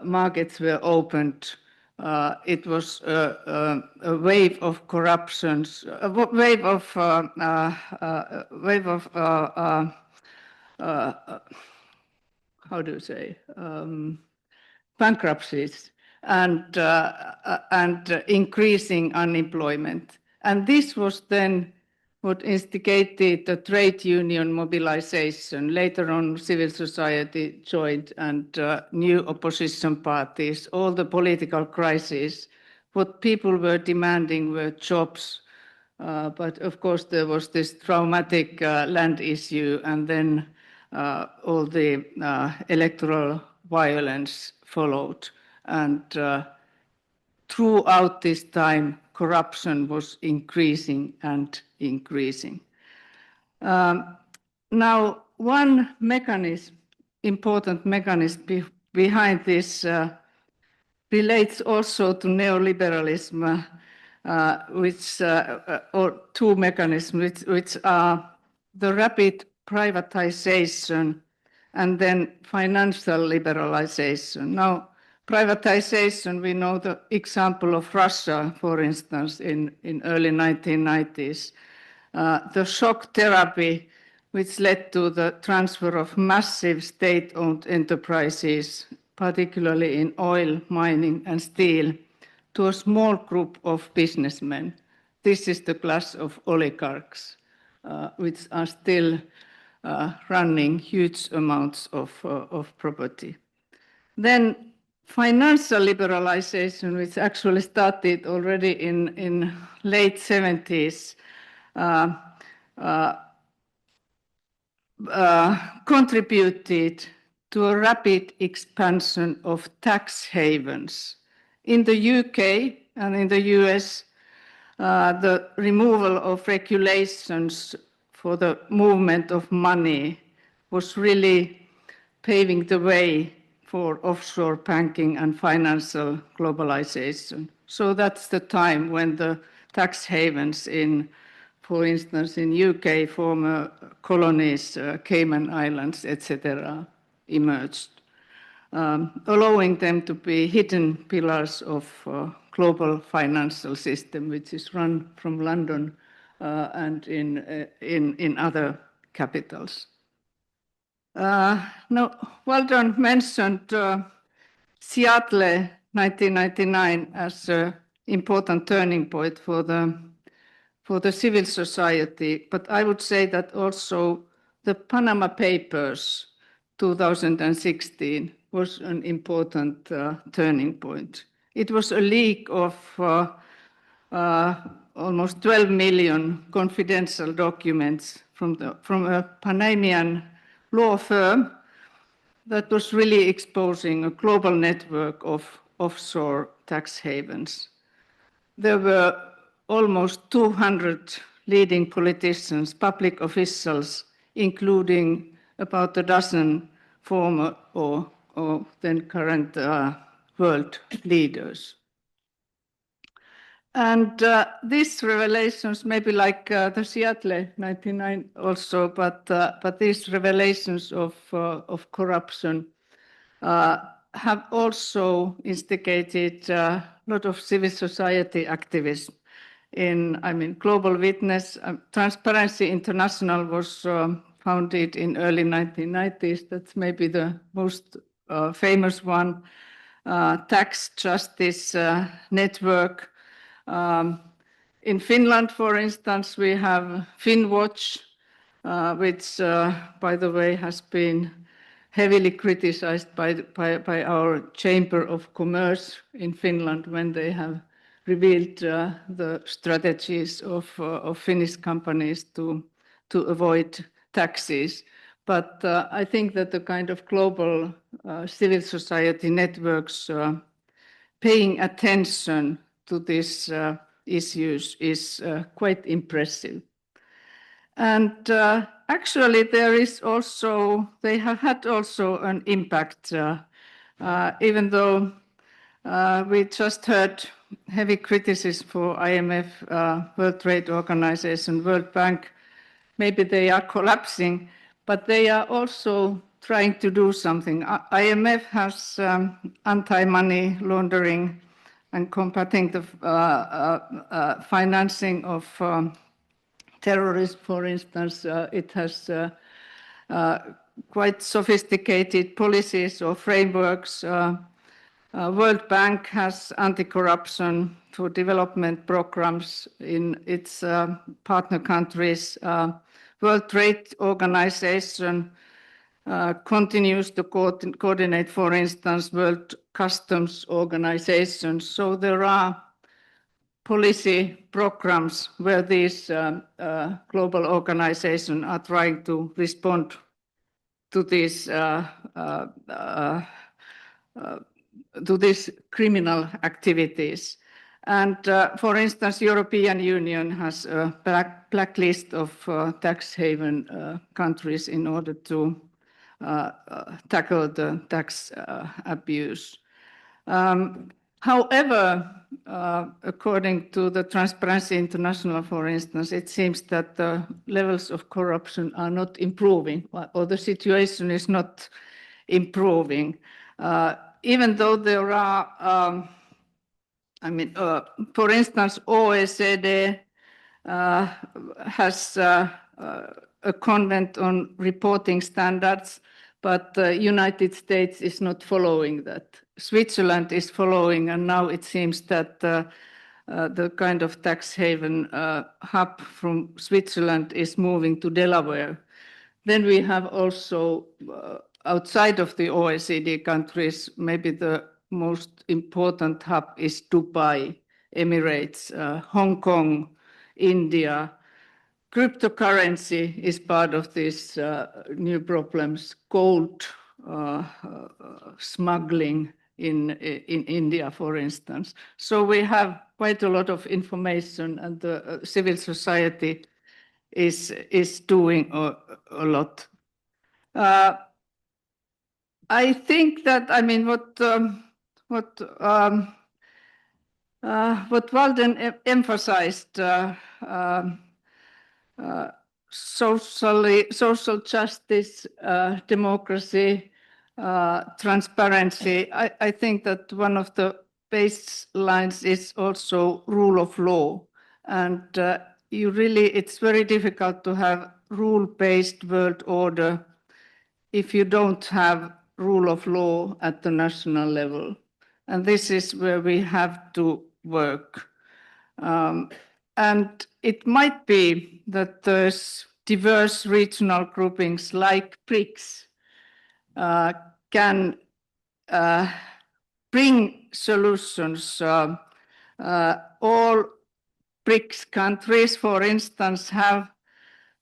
markets were opened, it was a wave of corruptions, a wave of how do you say, bankruptcies and increasing unemployment. And this was then what instigated the trade union mobilization. Later on, civil society joined and new opposition parties, all the political crises. What people were demanding were jobs. But of course, there was this traumatic land issue, and then all the electoral violence followed. And throughout this time, corruption was increasing and increasing. Now, one mechanism, important mechanism behind this relates also to neoliberalism, or two mechanisms, which are the rapid privatization and then financial liberalization. Now, privatization, we know the example of Russia, for instance, in early 1990s. The shock therapy, which led to the transfer of massive state-owned enterprises, particularly in oil, mining, and steel, to a small group of businessmen. This is the class of oligarchs, which are still running huge amounts of property. Then financial liberalization, which actually started already in late 70s, contributed to a rapid expansion of tax havens. In the UK and in the US, the removal of regulations for the movement of money was really paving the way for offshore banking and financial globalization. So that's the time when the tax havens in, for instance, in UK, former colonies, Cayman Islands, etc., emerged, allowing them to be hidden pillars of global financial system, which is run from London and in other capitals. Now, Walden mentioned Seattle 1999 as an important turning point for the civil society, but I would say that also the Panama Papers 2016 was an important turning point. It was a leak of almost 12 million confidential documents from a Panamanian law firm that was really exposing a global network of offshore tax havens. There were almost 200 leading politicians, public officials, including about a dozen former or then current world leaders. And these revelations, maybe like the Seattle 99 also, but these revelations of corruption have also instigated a lot of civil society activism. Global Witness, Transparency International was founded in early 1990s. That's maybe the most famous one. Tax Justice Network. In Finland, for instance, we have FinWatch, which, by the way, has been heavily criticized by our Chamber of Commerce in Finland when they have revealed the strategies of Finnish companies to avoid taxes. But I think that the kind of global civil society networks paying attention to these issues is quite impressive. And actually, they have had also an impact, even though we just heard heavy criticism for IMF, World Trade Organization, World Bank. Maybe they are collapsing, but they are also trying to do something. IMF has anti-money laundering and combating the financing of terrorism, for instance. It has quite sophisticated policies or frameworks. World Bank has anti-corruption for development programs in its partner countries. World Trade Organization continues to coordinate, for instance, World Customs Organization. So there are policy programs where these global organizations are trying to respond to these these criminal activities. And for instance, European Union has a blacklist of tax haven countries in order to tackle the tax abuse. However, according to the Transparency International, for instance, it seems that the levels of corruption are not improving, or the situation is not improving. Even though there are, for instance, OECD has a convent on reporting standards, but the United States is not following that. Switzerland is following, and now it seems that the kind of tax haven hub from Switzerland is moving to Delaware. Then we have also, outside of the OECD countries, maybe the most important hub is Dubai, Emirates, Hong Kong, India. Cryptocurrency is part of these new problems. Gold smuggling in India, for instance. So we have quite a lot of information, and the civil society is doing a lot. I think that, what Walden emphasized, social justice, democracy, transparency. I think that one of the baselines is also rule of law, and it's very difficult to have rule-based world order if you don't have rule of law at the national level, and this is where we have to work. And it might be that those diverse regional groupings like BRICS can bring solutions. All BRICS countries, for instance, have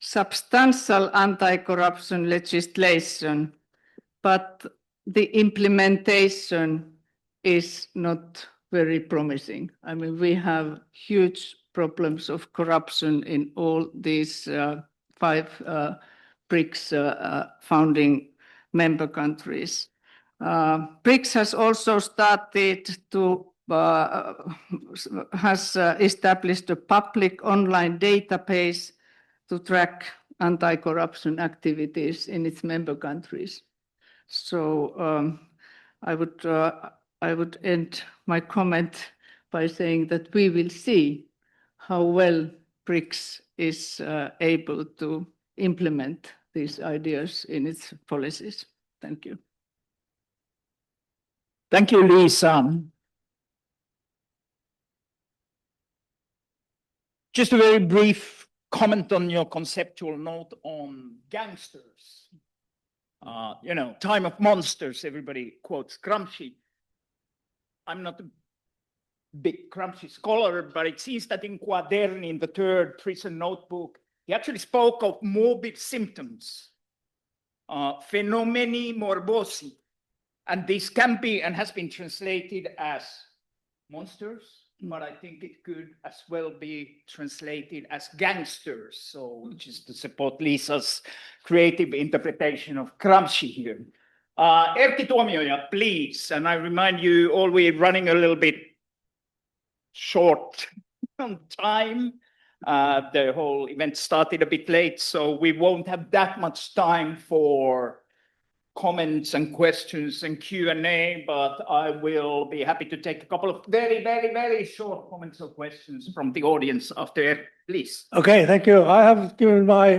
substantial anti-corruption legislation, but the implementation is not very promising. We have huge problems of corruption in all these 5 BRICS founding member countries. BRICS has also started to has established a public online database to track anti-corruption activities in its member countries. So I would end my comment by saying that we will see how well BRICS is able to implement these ideas in its policies. Thank you. Thank you, Liisa. Just a very brief comment on your conceptual note on gangsters. Time of monsters, everybody quotes Gramsci. I'm not a big Gramsci scholar, but it seems that in Quaderni, in the 3rd prison notebook, he actually spoke of morbid symptoms, fenomeni morbosi. And this can be and has been translated as monsters, but I think it could as well be translated as gangsters, so which is to support Liisa's creative interpretation of Gramsci here. Erkki Tuomioja, please, and I remind you all we're running a little bit short on time. The whole event started a bit late, so we won't have that much time for comments and questions and Q&A, but I will be happy to take a couple of very, very, very short comments or questions from the audience after, please. Okay, thank you. I have given my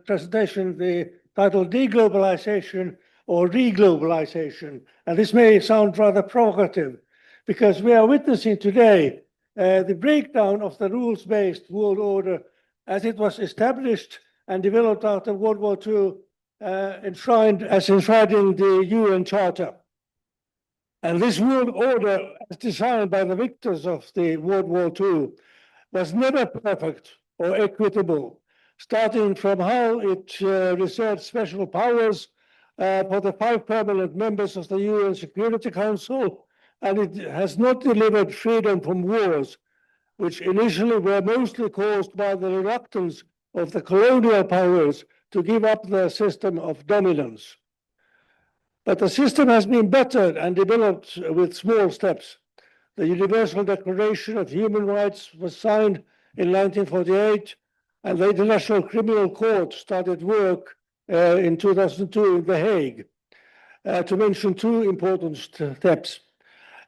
presentation the title Deglobalization or Reglobalization, and this may sound rather provocative because we are witnessing today the breakdown of the rules-based world order as it was established and developed after World War II, enshrined in the UN Charter. And this world order, as designed by the victors of the World War II, was never perfect or equitable, starting from how it reserved special powers for the 5 permanent members of the UN Security Council, and it has not delivered freedom from wars, which initially were mostly caused by the reluctance of the colonial powers to give up their system of dominance. But the system has been bettered and developed with small steps. The Universal Declaration of Human Rights was signed in 1948, and the International Criminal Court started work in 2002 in The Hague, to mention two important steps.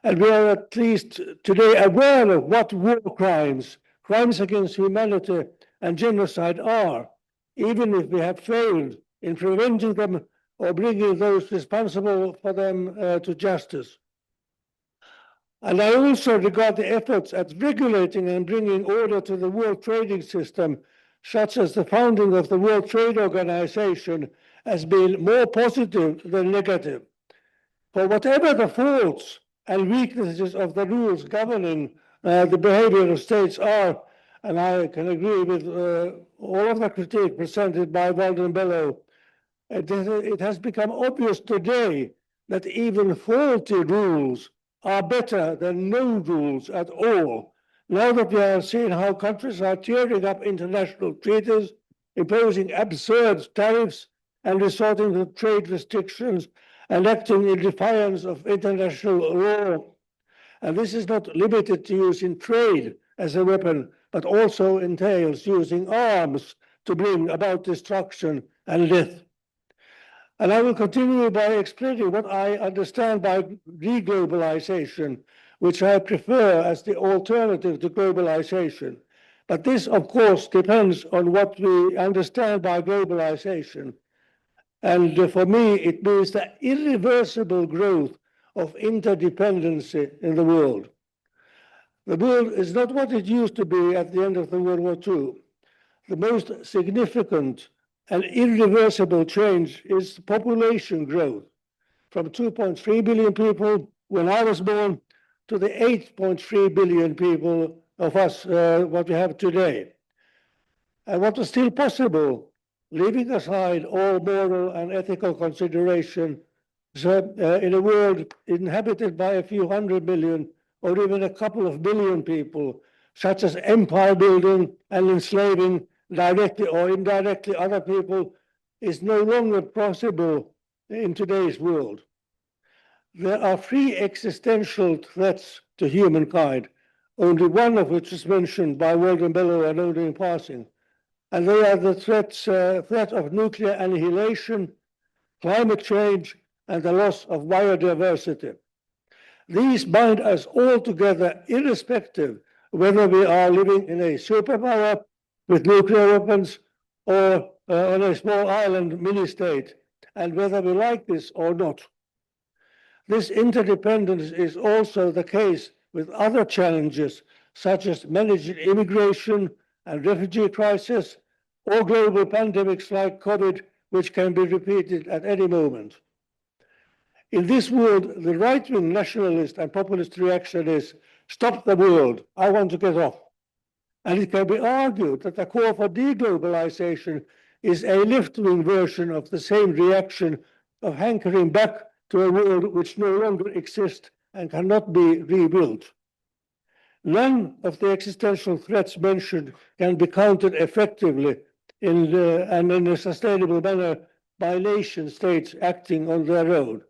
And we are at least today aware of what war crimes, crimes against humanity, and genocide are, even if we have failed in preventing them or bringing those responsible for them to justice. And I also regard the efforts at regulating and bringing order to the world trading system, such as the founding of the World Trade Organization, as being more positive than negative. For whatever the faults and weaknesses of the rules governing the behavior of states are, and I can agree with all of the critique presented by Walden Bello, it has become obvious today that even faulty rules are better than no rules at all. Now that we are seeing how countries are tearing up international treaties, imposing absurd tariffs, and resorting to trade restrictions and acting in defiance of international law. And this is not limited to using trade as a weapon, but also entails using arms to bring about destruction and death. And I will continue by explaining what I understand by deglobalization, which I prefer as the alternative to globalization. But this, of course, depends on what we understand by globalization. And for me, it means the irreversible growth of interdependency in the world. The world is not what it used to be at the end of the World War II. The most significant and irreversible change is population growth, from 2.3 billion people when I was born to the 8.3 billion people of us, what we have today. And what was still possible, leaving aside all moral and ethical consideration, in a world inhabited by a few hundred million or even a couple of billion people, such as empire building and enslaving directly or indirectly other people, is no longer possible in today's world. There are three existential threats to humankind, only one of which is mentioned by Walden Bello and only in passing. And they are the threat of nuclear annihilation, climate change, and the loss of biodiversity. These bind us all together, irrespective whether we are living in a superpower with nuclear weapons or on a small island mini-state, and whether we like this or not. This interdependence is also the case with other challenges, such as managing immigration and refugee crisis, or global pandemics like COVID, which can be repeated at any moment. In this world, the right-wing nationalist and populist reaction is, stop the world, I want to get off. And it can be argued that the call for deglobalization is a left-wing version of the same reaction of hankering back to a world which no longer exists and cannot be rebuilt. None of the existential threats mentioned can be countered effectively and in a sustainable manner by nation states acting on their own.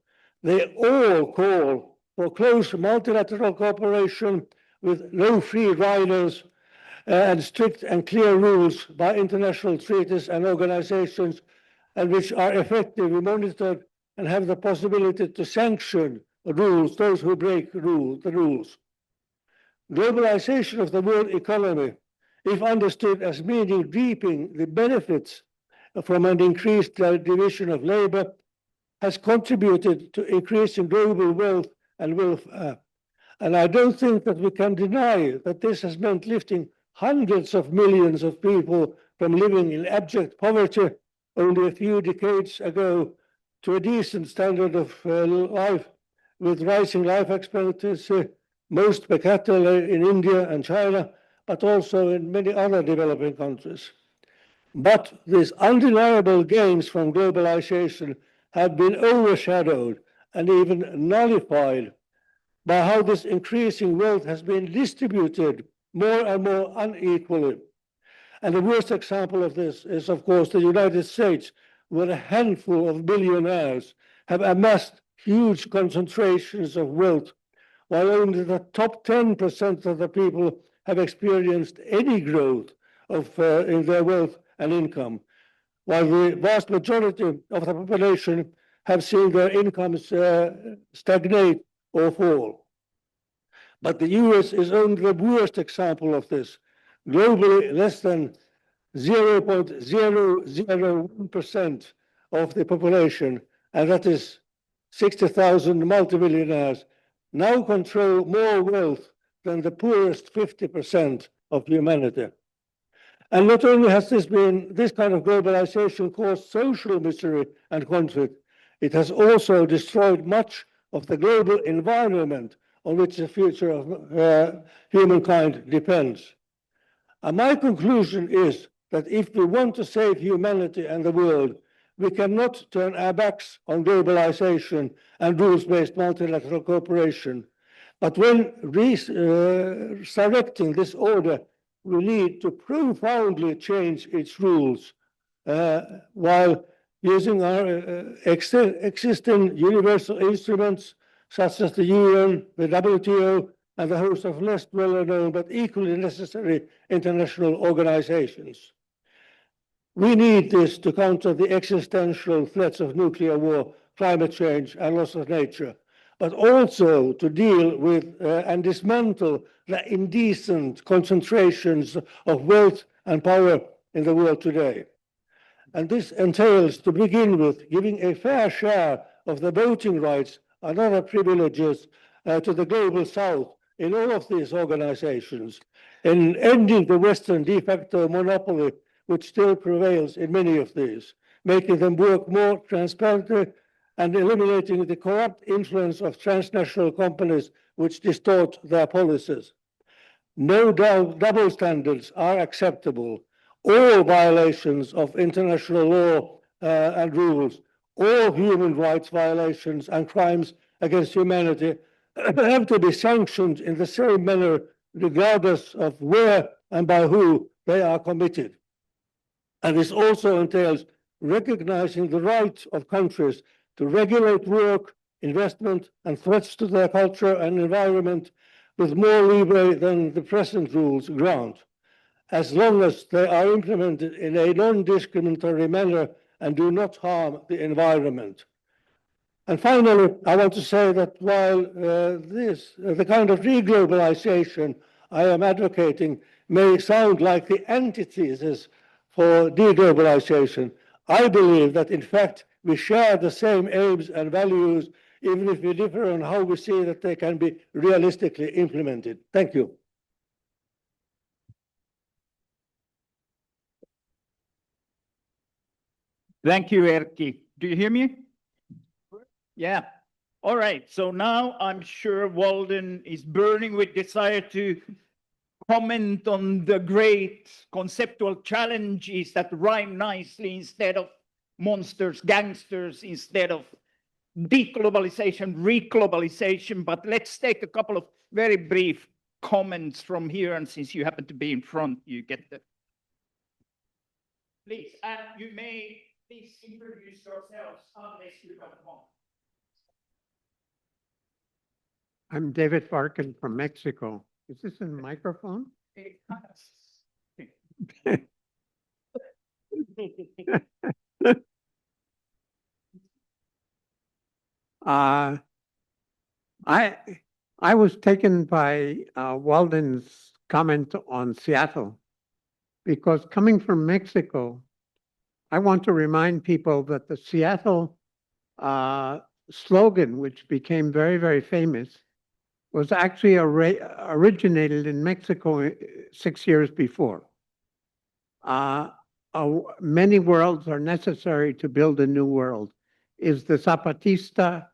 They all call for close multilateral cooperation with no free riders and strict and clear rules by international treaties and organizations, and which are effectively monitored and have the possibility to sanction rules, those who break the rules. Globalization of the world economy, if understood as meaning reaping the benefits from an increased division of labor, has contributed to increasing global wealth and welfare. And I don't think that we can deny that this has meant lifting hundreds of millions of people from living in abject poverty only a few decades ago to a decent standard of life with rising life expectancy, most per capita in India and China, but also in many other developing countries. But these undeniable gains from globalization have been overshadowed and even nullified by how this increasing wealth has been distributed more and more unequally. And the worst example of this is, of course, the United States, where a handful of billionaires have amassed huge concentrations of wealth, while only the top 10% of the people have experienced any growth in their wealth and income, while the vast majority of the population have seen their incomes stagnate or fall. But the US is only the worst example of this. Globally, less than 0.001% of the population, and that is 60,000 multimillionaires, now control more wealth than the poorest 50% of humanity. And not only has this kind of globalization caused social misery and conflict, it has also destroyed much of the global environment on which the future of humankind depends. And my conclusion is that if we want to save humanity and the world, we cannot turn our backs on globalization and rules-based multilateral cooperation. But when resurrecting this order, we need to profoundly change its rules while using our existing universal instruments such as the UN, the WTO, and a host of less well-known but equally necessary international organizations. We need this to counter the existential threats of nuclear war, climate change, and loss of nature, but also to deal with and dismantle the indecent concentrations of wealth and power in the world today. And this entails, to begin with, giving a fair share of the voting rights and other privileges to the global south in all of these organizations, and ending the Western de facto monopoly which still prevails in many of these, making them work more transparently and eliminating the corrupt influence of transnational companies which distort their policies. No double standards are acceptable. All violations of international law and rules, all human rights violations and crimes against humanity have to be sanctioned in the same manner, regardless of where and by who they are committed. And this also entails recognizing the right of countries to regulate work, investment, and threats to their culture and environment with more leeway than the present rules grant, as long as they are implemented in a non-discriminatory manner and do not harm the environment. And finally, I want to say that while the kind of reglobalization I am advocating may sound like the antithesis for deglobalization, I believe that in fact we share the same aims and values, even if we differ on how we see that they can be realistically implemented. Thank you. Thank you, Erkki. Do you hear me? Yeah. All right. So now I'm sure Walden is burning with desire to comment on the great conceptual challenges that rhyme nicely instead of monsters, gangsters, instead of deglobalization, reglobalization. But let's take a couple of very brief comments from here. And since you happen to be in front, you get the. Please, and you may please introduce yourselves unless you come on. I'm David Farkin from Mexico. Is this a microphone? I was taken by Walden's comment on Seattle, because coming from Mexico, I want to remind people that the Seattle slogan, which became very, very famous, was actually originated in Mexico 6 years before. Many worlds are necessary to build a new world, is the Zapatista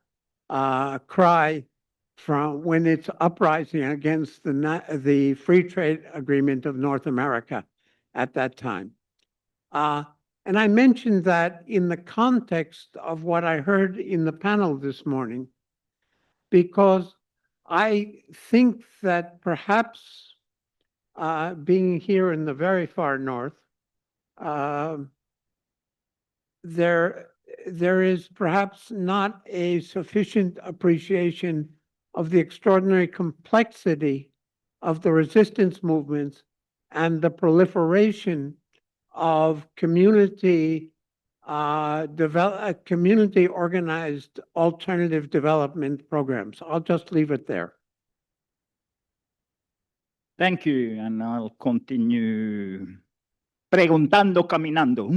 cry from when it's uprising against the free trade agreement of North America at that time. And I mentioned that in the context of what I heard in the panel this morning, because I think that perhaps being here in the very far north, there is perhaps not a sufficient appreciation of the extraordinary complexity of the resistance movements and the proliferation of community community organized alternative development programs. I'll just leave it there. Thank you, and I'll continue preguntando, caminando.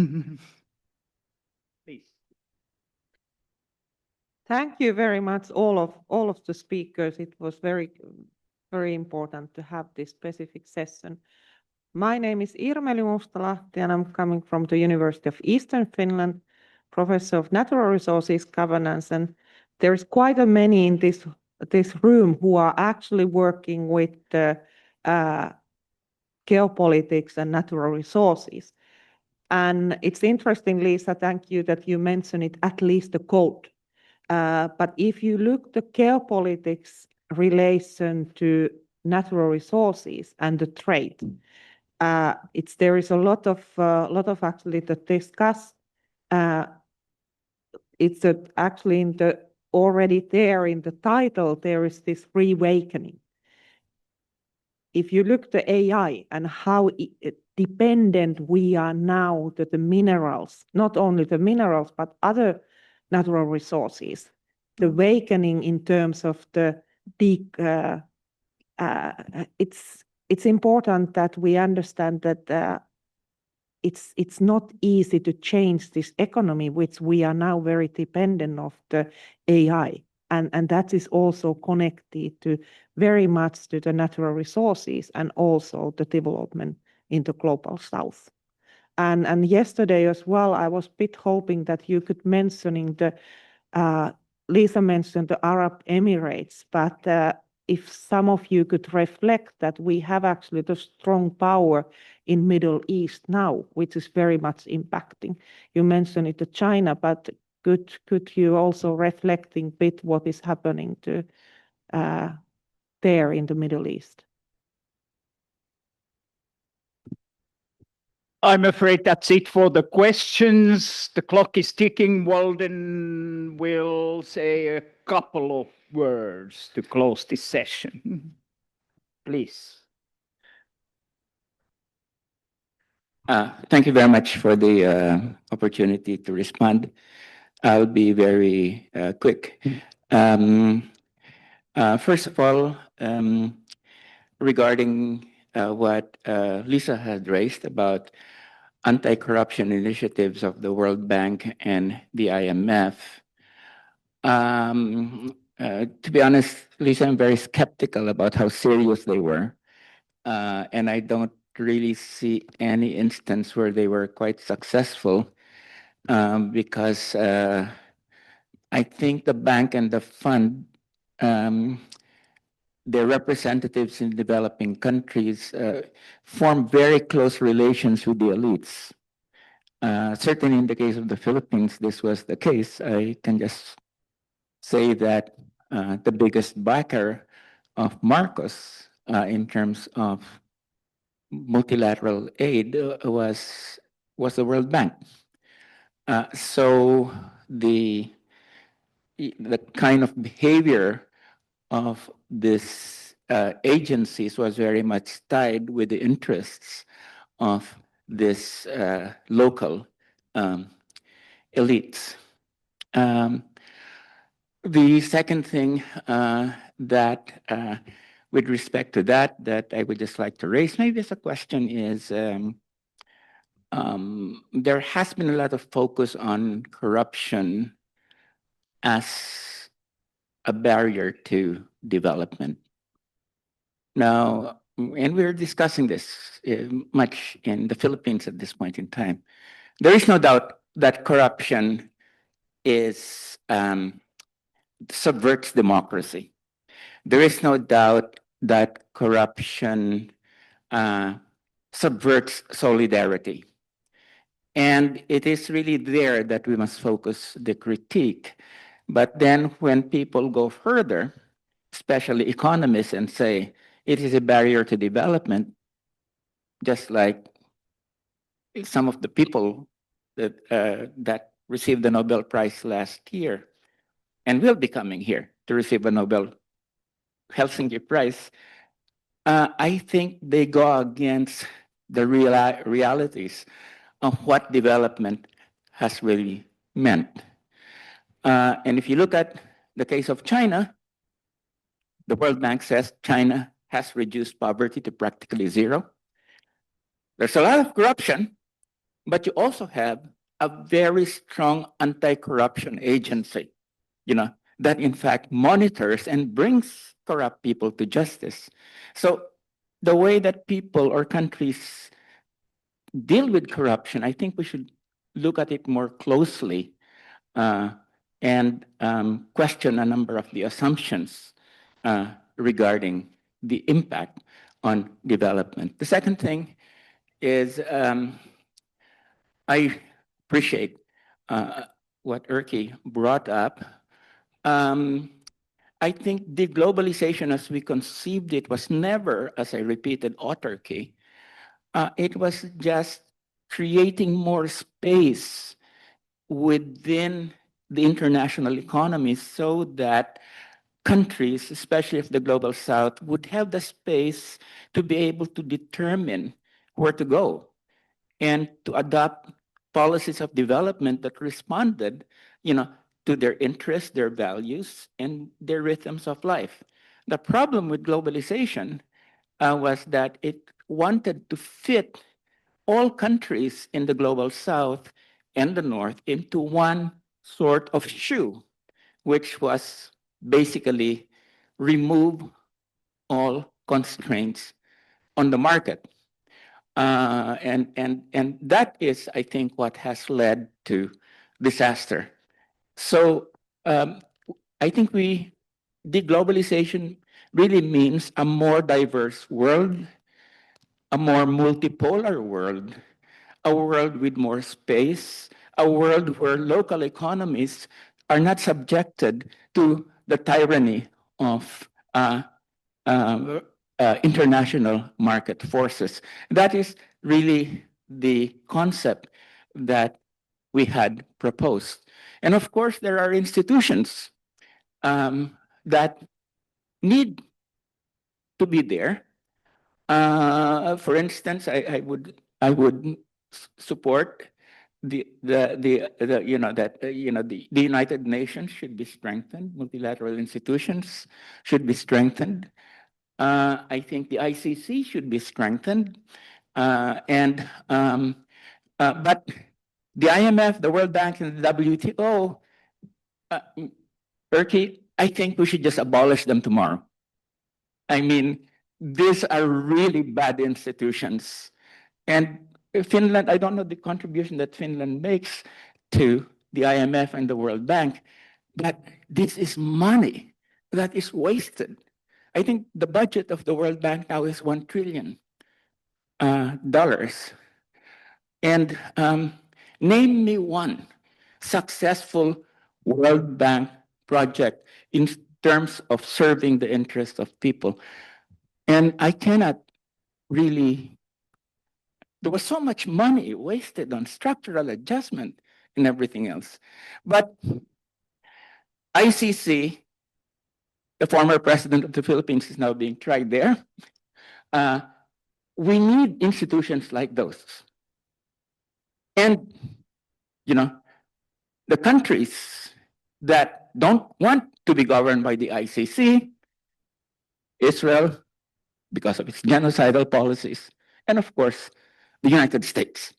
Please. Thank you very much, all of the speakers. It was very important to have this specific session. My name is Irmeli Mustalahti, and I'm coming from the University of Eastern Finland, professor of natural resources governance. And there's quite a many in this room who are actually working with the geopolitics and natural resources. And it's interesting, Liisa, thank you that you mentioned it, at least the code. But if you look the geopolitics relation to natural resources and the trade, there is a lot of actually to discuss. It's actually already there in the title, there is this reawakening. If you look to AI and how dependent we are now to the minerals, not only the minerals, but other natural resources, the awakening in terms of it's important that we understand that it's not easy to change this economy, which we are now very dependent of the AI. And that is also connected to very much to the natural resources and also the development in the global south. And yesterday as well, I was a bit hoping that you could mentioning Liisa mentioned the Arab Emirates, but if some of you could reflect that we have actually the strong power in Middle East now, which is very much impacting. You mentioned it to China, but could you also reflecting a bit what is happening to there in the Middle East? I'm afraid that's it for the questions. The clock is ticking. Walden will say a couple of words to close this session. Please. Thank you very much for the opportunity to respond. I'll be very quick. First of all, regarding what Liisa had raised about anti-corruption initiatives of the World Bank and the IMF, to be honest, Liisa, I'm very skeptical about how serious they were. And I don't really see any instance where they were quite successful because I think the bank and the fund, their representatives in developing countries form very close relations with the elites. Certainly in the case of the Philippines, this was the case. I can just say that the biggest backer of Marcos in terms of multilateral aid was the World Bank. So the kind of behavior of this agencies was very much tied with the interests of this local elites. The second thing that with respect to that I would just like to raise, maybe as a question, is there has been a lot of focus on corruption as a barrier to development. Now, and we're discussing this much in the Philippines at this point in time. There is no doubt that corruption is subverts democracy. There is no doubt that corruption subverts solidarity. And it is really there that we must focus the critique. But then when people go further, especially economists, and say it is a barrier to development, just like some of the people that received the Nobel Prize last year and will be coming here to receive a Nobel Helsinki Prize, I think they go against the realities of what development has really meant. And if you look at the case of China, the World Bank says China has reduced poverty to practically zero. There's a lot of corruption, but you also have a very strong anti-corruption agency, that in fact monitors and brings corrupt people to justice. So the way that people or countries deal with corruption, I think we should look at it more closely and question a number of the assumptions regarding the impact on development. The second thing is I appreciate what Erkki brought up. I think deglobalization as we conceived it was never, as I repeated, autarky. It was just creating more space within the international economy so that countries, especially of the global south, would have the space to be able to determine where to go and to adopt policies of development that responded, to their interests, their values, and their rhythms of life. The problem with globalization was that it wanted to fit all countries in the global south and the north into one sort of shoe, which was basically remove all constraints on the market. And that is, I think, what has led to disaster. So I think deglobalization really means a more diverse world, a more multipolar world, a world with more space, a world where local economies are not subjected to the tyranny of international market forces. That is really the concept that we had proposed. And of course, there are institutions that need to be there. For instance, I would support the United Nations should be strengthened. Multilateral institutions should be strengthened. I think the ICC should be strengthened, but the IMF, the World Bank, and the WTO, Erkki, I think we should just abolish them tomorrow. I mean, these are really bad institutions. And Finland, I don't know the contribution that Finland makes to the IMF and the World Bank, but this is money that is wasted. I think the budget of the World Bank now is $1 trillion. And name me one successful World Bank project in terms of serving the interests of people. And I cannot really, there was so much money wasted on structural adjustment and everything else. But ICC, the former president of the Philippines is now being tried there. We need institutions like those. And, the countries that don't want to be governed by the ICC, Israel, because of its genocidal policies, and of course, the United States.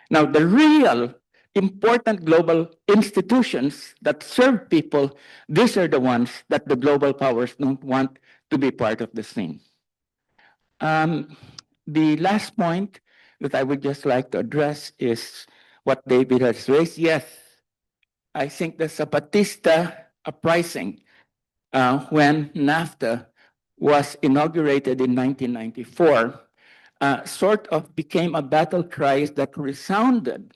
Now, the real important global institutions that serve people, these are the ones that the global powers don't want to be part of the scene. The last point that I would just like to address is what David has raised. Yes, I think the Zapatista uprising when NAFTA was inaugurated in 1994 sort of became a battle cry that resounded,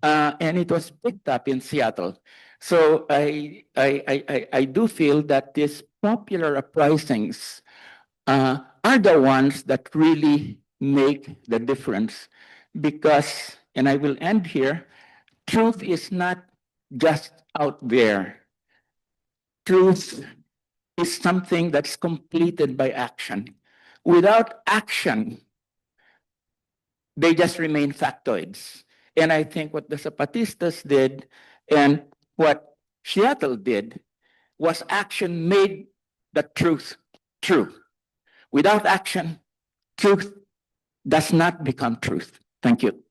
and it was picked up in Seattle. So I do feel that these popular uprisings are the ones that really make the difference, because, and I will end here, truth is not just out there. Truth is something that's completed by action. Without action, they just remain factoids. And I think what the Zapatistas did and what Seattle did was action made the truth true. Without action, truth does not become truth. Thank you.